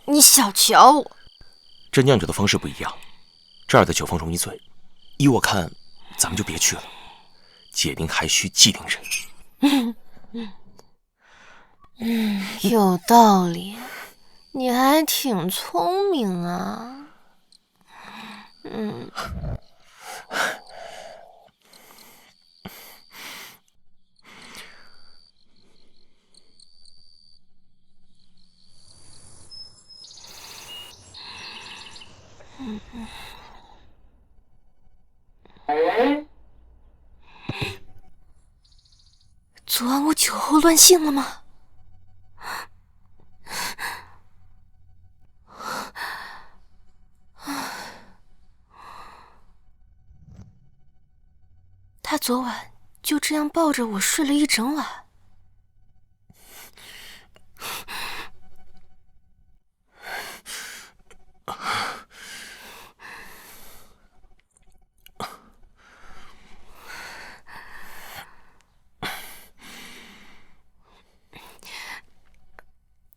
你小瞧我。这酿酒的方式不一样，这儿的酒疯容易醉。依我看，咱们就别去了。解铃还需系铃人。有道理。你还挺聪明啊。昨晚我酒后乱性了吗？他昨晚就这样抱着我睡了一整晚。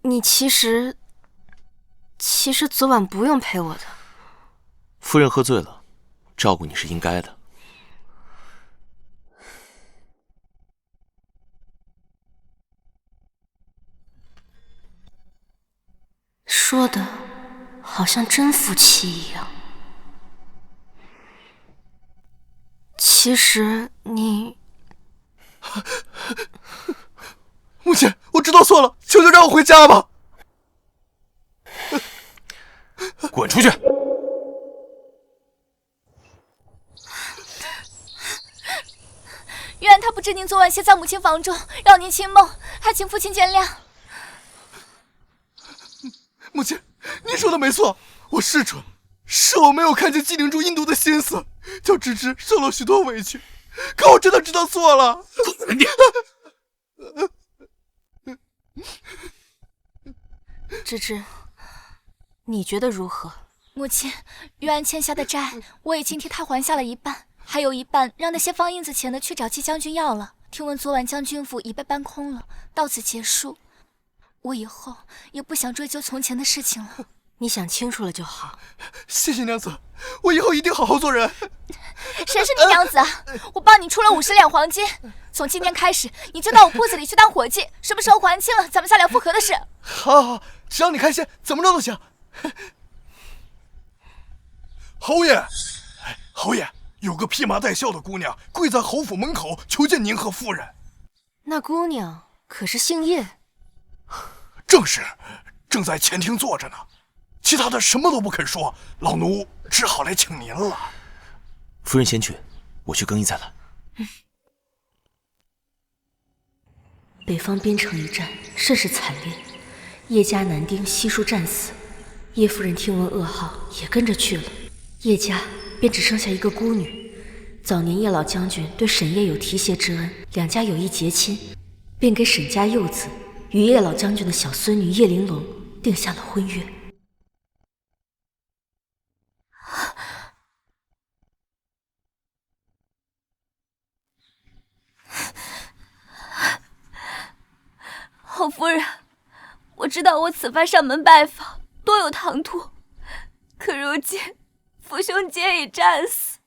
你其实昨晚不用陪我的。夫人喝醉了，照顾你是应该的。说的好像真夫妻一样。其实你……母亲，我知道错了，求求让我回家吧。滚出去！原来他不知您昨晚歇在母亲房中，扰您清梦，还请父亲见谅。母亲，您说的没错，我是蠢，是我没有看见纪灵珠阴毒的心思，叫芝芝受了许多委屈。可我真的知道错了。滚你！芝芝，你觉得如何？母亲，玉安欠下的债，我已经替他还下了一半，还有一半让那些放印子钱的去找季将军要了。听闻昨晚将军府已被搬空了，到此结束。我以后也不想追究从前的事情了。你想清楚了就好。谢谢娘子，我以后一定好好做人。谁是你娘子啊？我帮你出了50两黄金，从今天开始你就到我铺子里去当伙计，什么时候还清了，咱们再聊复合的事。好，好，只要你开心，怎么着都行。侯爷，侯爷，有个披麻戴孝的姑娘跪在侯府门口求见您和夫人。那姑娘可是姓叶？正是，正在前厅坐着呢，其他的什么都不肯说，老奴只好来请您了。夫人先去，我去更衣再来。北方边城一战甚是惨烈，叶家男丁悉数战死。叶夫人听闻噩耗，也跟着去了。叶家便只剩下一个孤女。早年叶老将军对沈叶有提携之恩，两家有意结亲，便给沈家幼子与叶老将军的小孙女叶玲珑定下了婚约。侯夫人，我知道我此番上门拜访多有唐突，可如今父兄皆已战死，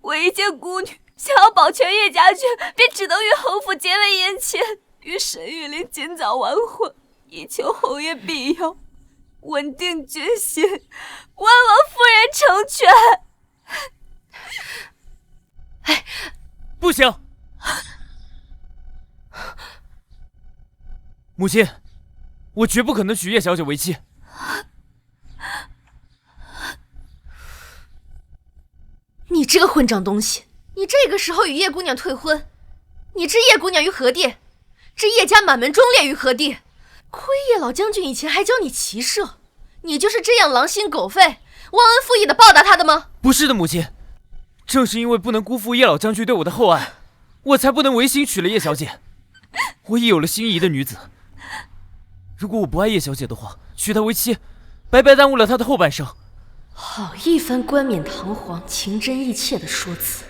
我一介孤女想要保全叶家眷，便只能与侯府结为姻亲，与沈玉琳尽早完婚，以求侯爷庇佑，稳定军心，万望夫人成全。哎，不行！母亲，我绝不可能娶叶小姐为妻。你这个混账东西！你这个时候与叶姑娘退婚，你置叶姑娘于何地？置叶家满门忠烈于何地？亏叶老将军以前还教你骑射，你就是这样狼心狗肺、忘恩负义的报答他的吗？不是的，母亲，正是因为不能辜负叶老将军对我的厚爱，我才不能违心娶了叶小姐。我已有了心仪的女子，如果我不爱叶小姐的话，娶她为妻，白白耽误了她的后半生。好一番冠冕堂皇、情真意切的说辞，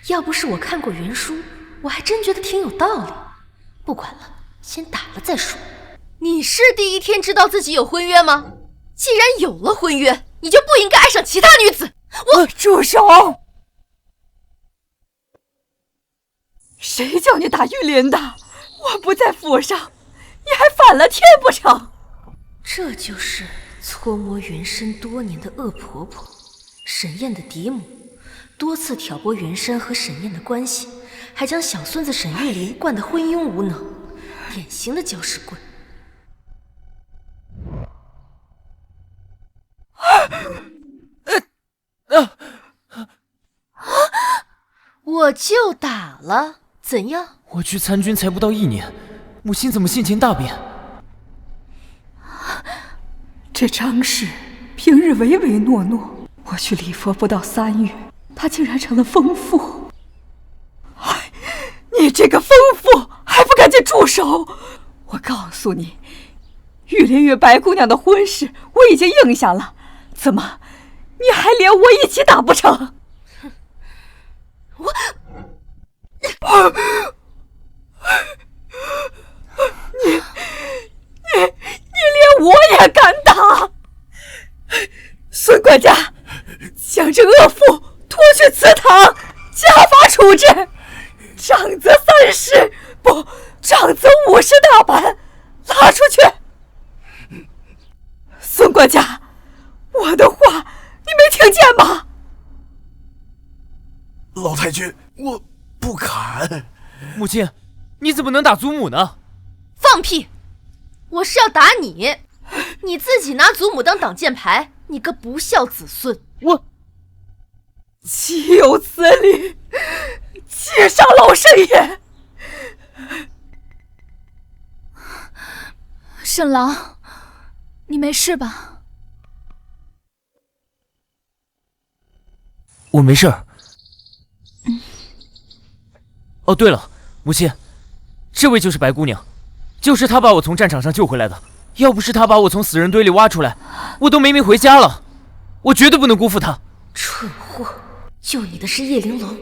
要不是我看过原书，我还真觉得挺有道理。不管了，先打了再说。你是第一天知道自己有婚约吗？既然有了婚约，你就不应该爱上其他女子。住手！谁叫你打玉林的？我不在府上，你还反了天不成？这就是搓磨原身多年的恶婆婆，沈燕的嫡母，多次挑拨袁山和沈燕的关系，还将小孙子沈玉琳惯得昏庸无能，典型的搅屎棍。我就打了，怎样？我去参军才不到1年，母亲怎么性情大变？这张氏平日唯唯诺诺，我去礼佛不到3月，她竟然成了疯妇。哎，你这个疯妇，还不赶紧住手！我告诉你，玉林与白姑娘的婚事我已经应下了，怎么你还连我一起打不成？你连我也敢打！孙管家，将这恶妇拖去祠堂，家法处置。长则30，不，长则50大板，拉出去。孙管家，我的话你没听见吗？老太君，我不敢。母亲，你怎么能打祖母呢？放屁！我是要打你，你自己拿祖母当挡箭牌，你个不孝子孙！我岂有此理！接上老圣爷！沈郎，你没事吧？我没事儿。哦，对了，母亲，这位就是白姑娘，就是她把我从战场上救回来的。要不是她把我从死人堆里挖出来，我都没命回家了。我绝对不能辜负她。蠢货，救你的是叶玲珑，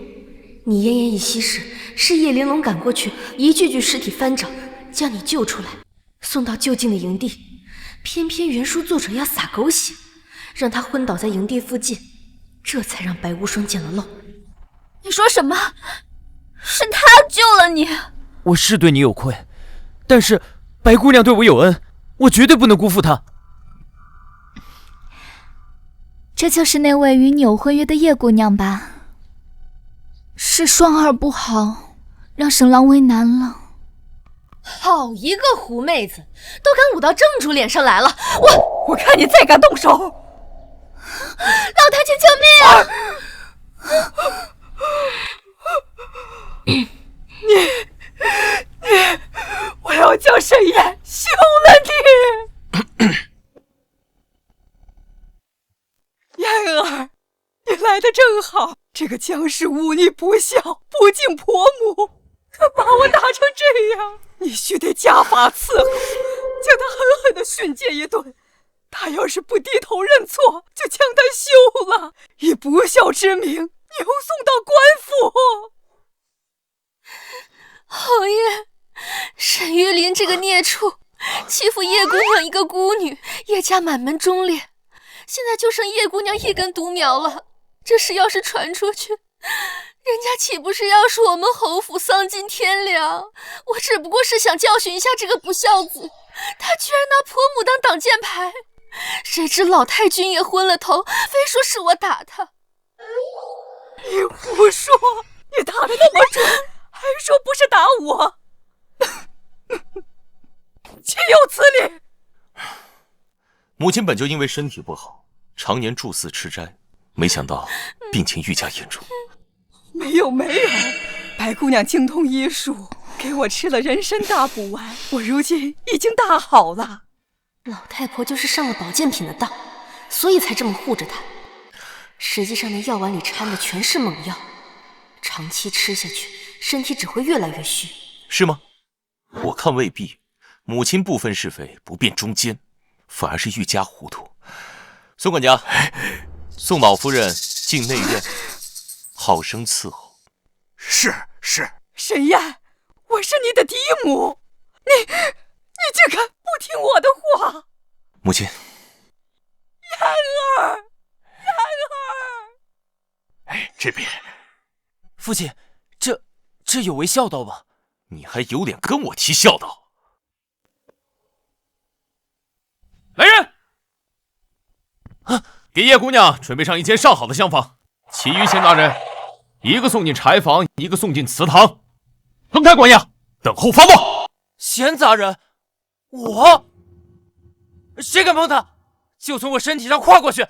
你奄奄一息时，是叶玲珑赶过去，一具具尸体翻找，将你救出来，送到就近的营地。偏偏原书作者要撒狗血，让他昏倒在营地附近，这才让白无双见了漏。你说什么？是他救了你？我是对你有愧，但是白姑娘对我有恩，我绝对不能辜负她。这就是那位与你有婚约的叶姑娘吧？是双儿不好，让沈郎为难了。好一个狐妹子，都敢舞到正主脸上来了！我看你再敢动手！老太君救命！我要叫沈岩休了你！燕儿，你来的正好。这个江氏忤逆不孝，不敬婆母，可把我打成这样，你须得家法伺候，将他狠狠地训诫一顿。他要是不低头认错，就将他休了，以不孝之名扭送到官府。侯爷，沈玉琳这个孽畜，欺负叶姑娘一个孤女，叶家满门忠烈，现在就剩叶姑娘一根独苗了。这事要是传出去，人家岂不是要说我们侯府丧尽天良？我只不过是想教训一下这个不孝子，他居然拿婆母当挡箭牌，谁知老太君也昏了头，非说是我打他。你胡说！你打得那么准，还说不是打我，岂有此理！母亲本就因为身体不好，常年住寺吃斋，没想到病情愈加严重。没有，白姑娘精通医术，给我吃了人参大补丸，我如今已经大好了。老太婆就是上了保健品的当，所以才这么护着她。实际上那药丸里掺的全是猛药，长期吃下去，身体只会越来越虚。是吗？我看未必。母亲不分是非，不辨忠奸，反而是愈加糊涂。孙管家，送老夫人进内院，好生伺候。是。沈燕，我是你的嫡母，你竟敢不听我的话！母亲。燕儿，这边。父亲，这有违孝道吧？你还有脸跟我提孝道？来人！给叶姑娘准备上一间上好的厢房，其余闲杂人，一个送进柴房，一个送进祠堂。分开管押，等候发报。闲杂人？我？谁敢碰他，就从我身体上跨过去！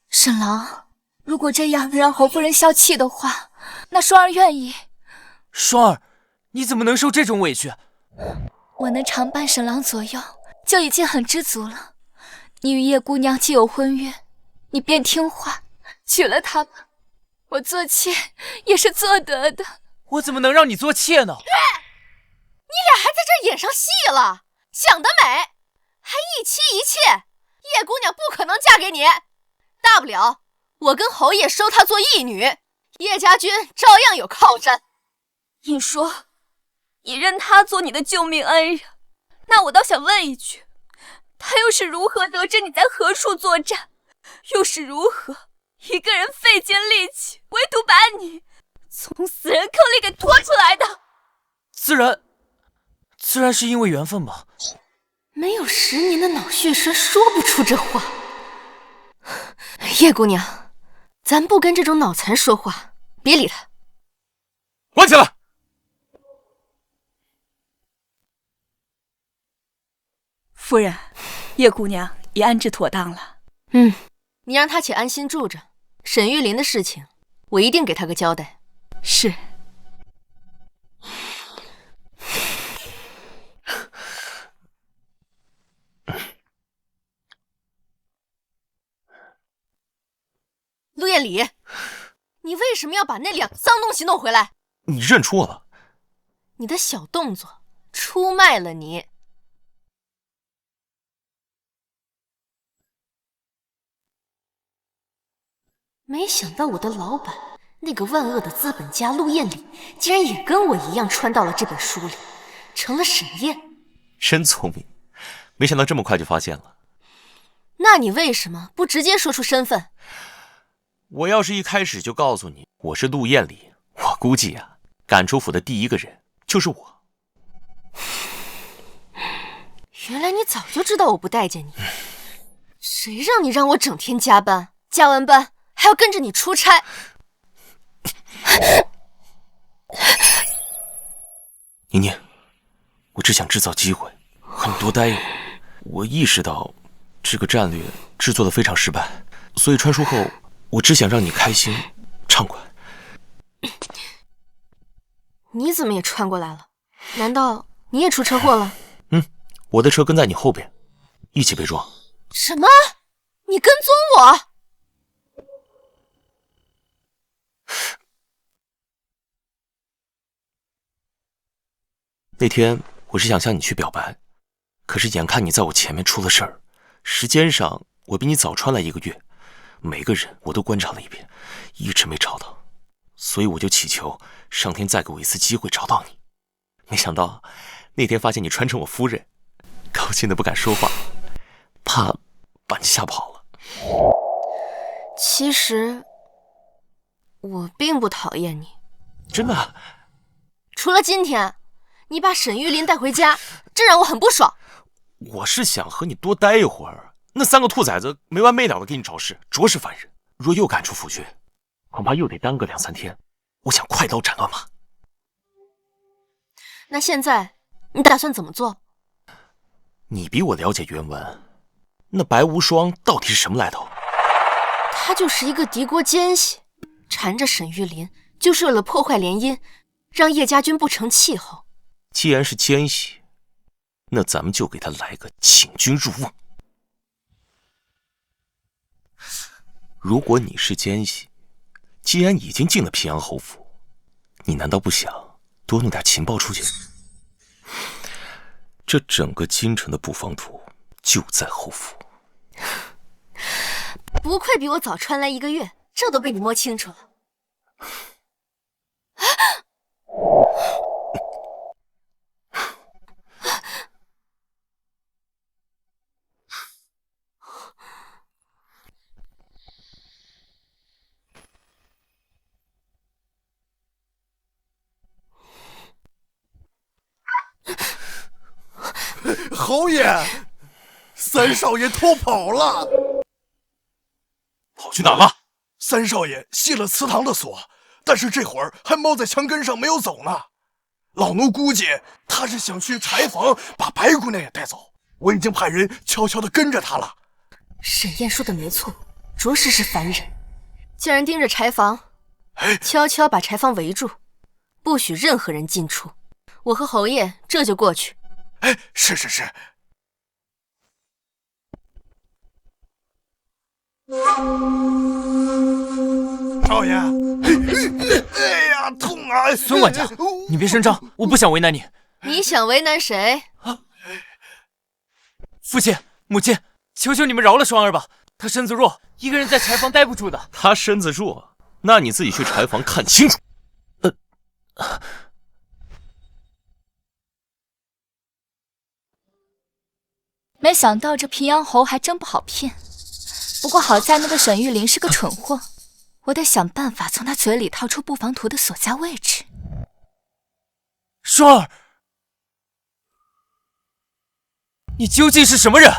沈郎，如果这样能让侯夫人消气的话，那双儿愿意。双儿，你怎么能受这种委屈？我能常伴沈郎左右，就已经很知足了。你与叶姑娘既有婚约，你便听话，娶了她吧。我做妾也是做得的。我怎么能让你做妾呢？你俩还在这演上戏了，想得美！还一妻一妾，叶姑娘不可能嫁给你。大不了我跟侯爷收她做义女，叶家军照样有靠山。你说你认他做你的救命恩人，那我倒想问一句，他又是如何得知你在何处作战，又是如何一个人费尽力气，唯独把你从死人坑里给拖出来的？自然是因为缘分吧。没有10年的脑血栓说不出这话。叶姑娘，咱不跟这种脑残说话，别理他。关起来！夫人，叶姑娘已安置妥当了。你让她且安心住着，沈玉琳的事情，我一定给她个交代。是。陆夜里，你为什么要把那2个脏东西弄回来？你认错了。你的小动作出卖了你。没想到我的老板，那个万恶的资本家陆彦礼，竟然也跟我一样穿到了这本书里。成了沈燕。真聪明，没想到这么快就发现了。那你为什么不直接说出身份？我要是一开始就告诉你我是陆燕里，我估计啊，赶出府的第一个人就是我。原来你早就知道我不待见你，谁让你让我整天加班，加完班还要跟着你出差？宁宁，我只想制造机会和你多待一会儿。我意识到这个战略制作的非常失败，所以传输后我只想让你开心畅快。你怎么也穿过来了？难道你也出车祸了？我的车跟在你后边，一起被撞。什么？你跟踪我？那天我是想向你去表白，可是眼看你在我前面出了事儿，时间上我比你早穿来1个月，每个人我都观察了一遍，一直没找到，所以我就祈求上天再给我一次机会找到你。没想到那天发现你穿成我夫人，高兴的不敢说话，怕把你吓跑了。其实我并不讨厌你，真的？除了今天你把沈玉琳带回家，这让我很不爽。我是想和你多待一会儿，那3个兔崽子没完没了的给你找事，着实烦人。若又赶出府去，恐怕又得耽搁2、3天。我想快刀斩乱麻。那现在你打算怎么做？你比我了解原文，那白无双到底是什么来头？他就是一个敌国奸细，缠着沈玉琳，就是为了破坏联姻，让叶家军不成气候。既然是奸细，那咱们就给他来个请君入瓮。如果你是奸细，既然已经进了平阳侯府，你难道不想多弄点情报出去？这整个京城的布防图就在侯府。不愧比我早穿来1个月，这都被你摸清楚了。侯爷，三少爷偷跑了。跑去哪了？三少爷卸了祠堂的锁，但是这会儿还猫在墙根上没有走呢。老奴估计他是想去柴房把白姑娘也带走，我已经派人悄悄地跟着他了。沈燕说的没错，着实是烦人。叫人盯着柴房，悄悄把柴房围住，不许任何人进出。我和侯爷这就过去。是。少爷，哎呀，痛啊！孙管家，你别声张，我不想为难你。你想为难谁？父亲、母亲，求求你们饶了双儿吧，他身子弱，一个人在柴房待不住的。他身子弱，那你自己去柴房看清楚。没想到这平阳侯还真不好骗，不过好在那个沈玉琳是个蠢货，我得想办法从他嘴里掏出布防图的所在位置。双儿，你究竟是什么人？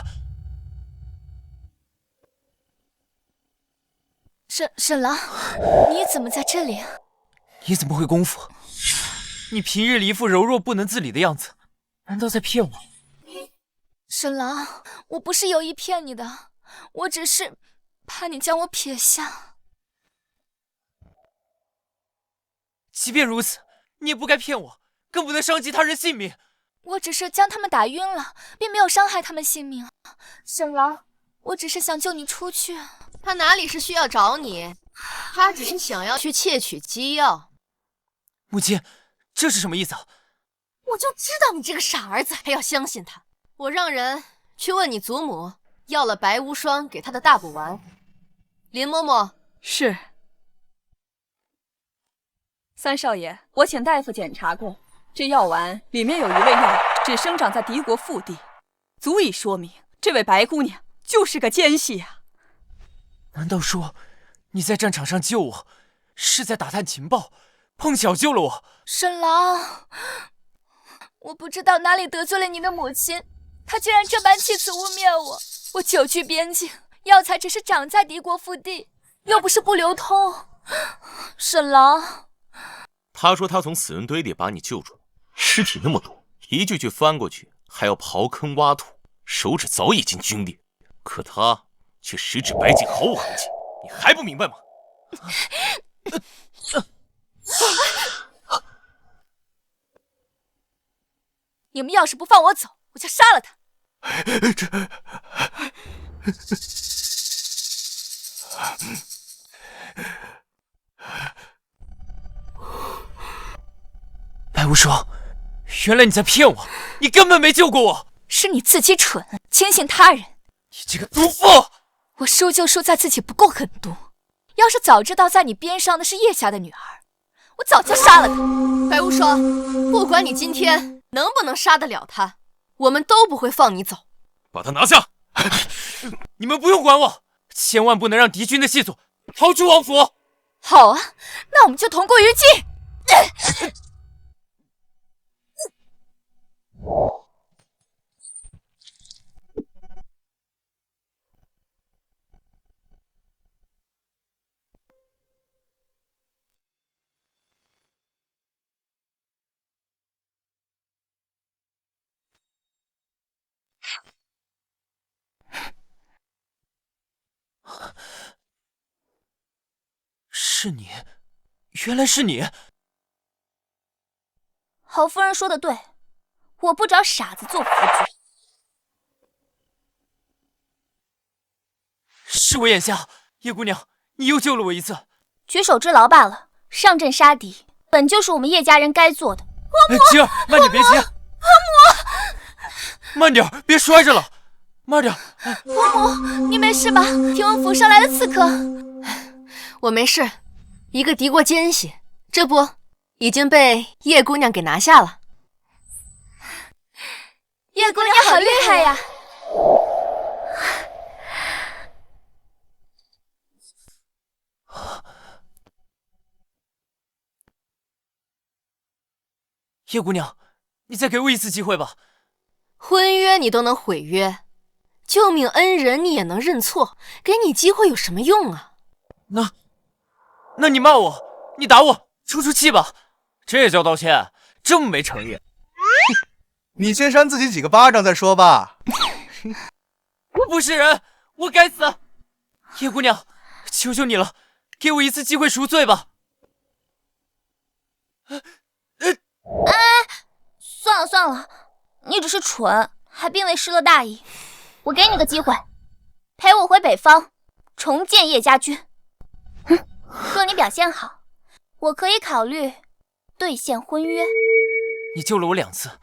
沈郎，你怎么在这里？你怎么会功夫？你平日里一副柔弱不能自理的样子，难道在骗我？沈郎，我不是有意骗你的，我只是怕你将我撇下。即便如此，你也不该骗我，更不能伤及他人性命。我只是将他们打晕了，并没有伤害他们性命。沈郎，我只是想救你出去。他哪里是需要找你，他只是想要去窃取机要。母亲，这是什么意思啊？我就知道你这个傻儿子还要相信他。我让人去问你祖母，要了白无双给他的大补丸。林嬷嬷，是。三少爷，我请大夫检查过，这药丸里面有一味药只生长在敌国腹地，足以说明这位白姑娘就是个奸细啊！难道说你在战场上救我，是在打探情报，碰巧救了我？沈郎，我不知道哪里得罪了你的母亲，她居然这般弃词污蔑我。我久居边境，药材只是长在敌国腹地，又不是不流通。沈郎，他说他从死人堆里把你救出，尸体那么多，一具具翻过去还要刨坑挖土，手指早已经皲裂，可他却十指白净，毫无痕迹。你还不明白吗？你们要是不放我走，我就杀了他。白无双，原来你在骗我，你根本没救过我。是你自己蠢，轻信他人。你这个毒妇！我输就输在自己不够狠毒。要是早知道在你边上的是叶家的女儿，我早就杀了她。白无双，不管你今天能不能杀得了她，我们都不会放你走。把他拿下！你们不用管我，千万不能让敌军的细作逃出王府。好啊，那我们就同归于尽。是你，原来是你。侯夫人说的对，我不找傻子做辅佐。是我眼瞎，叶姑娘，你又救了我一次。举手之劳罢了，上阵杀敌本就是我们叶家人该做的。晴儿，慢点，别急。慢点，别摔着了，慢点。伯母，你没事吧？听闻府上来了刺客。我没事，一个敌国奸细，这不已经被叶姑娘给拿下了。叶姑娘好厉害呀！叶姑娘，你再给我一次机会吧。婚约你都能毁约，救命恩人你也能认错，给你机会有什么用啊？那你骂我，你打我，出气吧，这叫道歉？这么没诚意？你先扇自己几个巴掌再说吧。我不是人，我该死！叶姑娘，求求你了，给我一次机会赎罪吧。算了算了，你只是蠢，还并未失了大义。我给你个机会，陪我回北方，重建叶家军。若你表现好，我可以考虑兑现婚约。你救了我2次，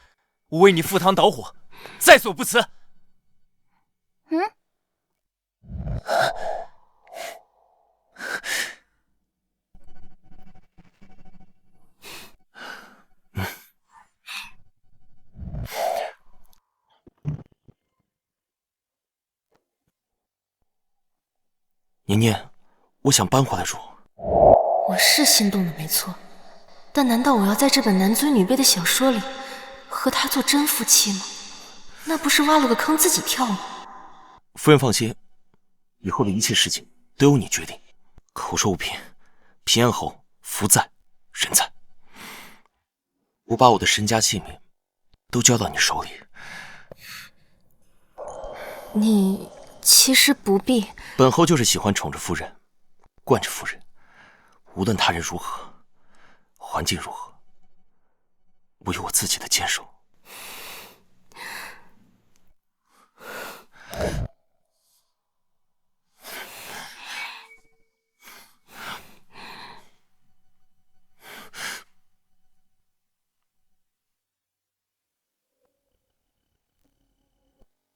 我为你赴汤蹈火，在所不辞。年年，我想搬回来住。我是心动的没错，但难道我要在这本男尊女卑的小说里和他做真夫妻吗？那不是挖了个坑自己跳吗？夫人放心，以后的一切事情都由你决定。口说无凭，平安侯福在人在。我把我的身家性命都交到你手里。你其实不必。本侯就是喜欢宠着夫人，惯着夫人，无论他人如何，环境如何，我有我自己的坚守。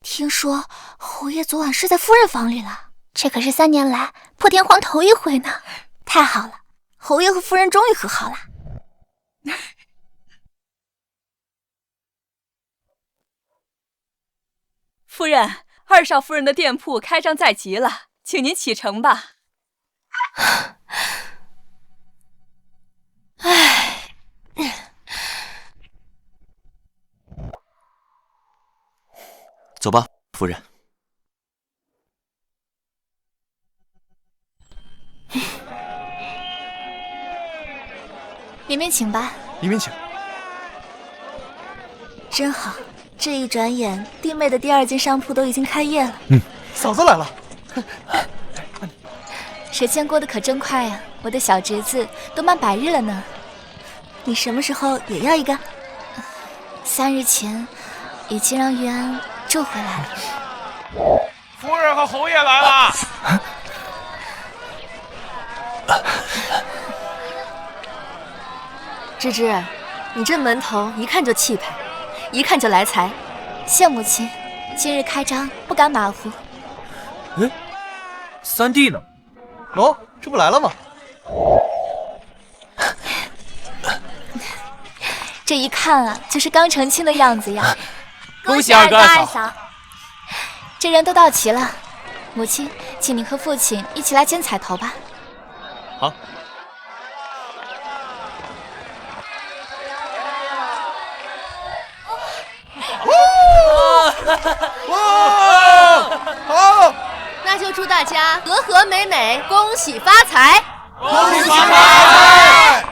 听说侯爷昨晚睡在夫人房里了，这可是3年来破天荒头一回呢。太好了，侯爷和夫人终于和好了。夫人，二少夫人的店铺开张在即了，请您启程吧。唉，走吧，夫人。里面请吧。里面请。真好，这一转眼，弟妹的第2间商铺都已经开业了。嫂子来了。时间过得可真快呀，我的小侄子都满100日了呢。你什么时候也要一个？3日前，已经让玉安救回来了。夫人和侯爷来了。芝芝，你这门头一看就气派，一看就来财。谢母亲，今日开张，不敢马虎。哎，三弟呢？哦，这不来了吗？这一看啊，就是刚成亲的样子呀。恭喜二哥二嫂。这人都到齐了，母亲，请您和父亲一起来剪彩头吧。好。好，那就祝大家和和美美，恭喜发财！恭喜发财！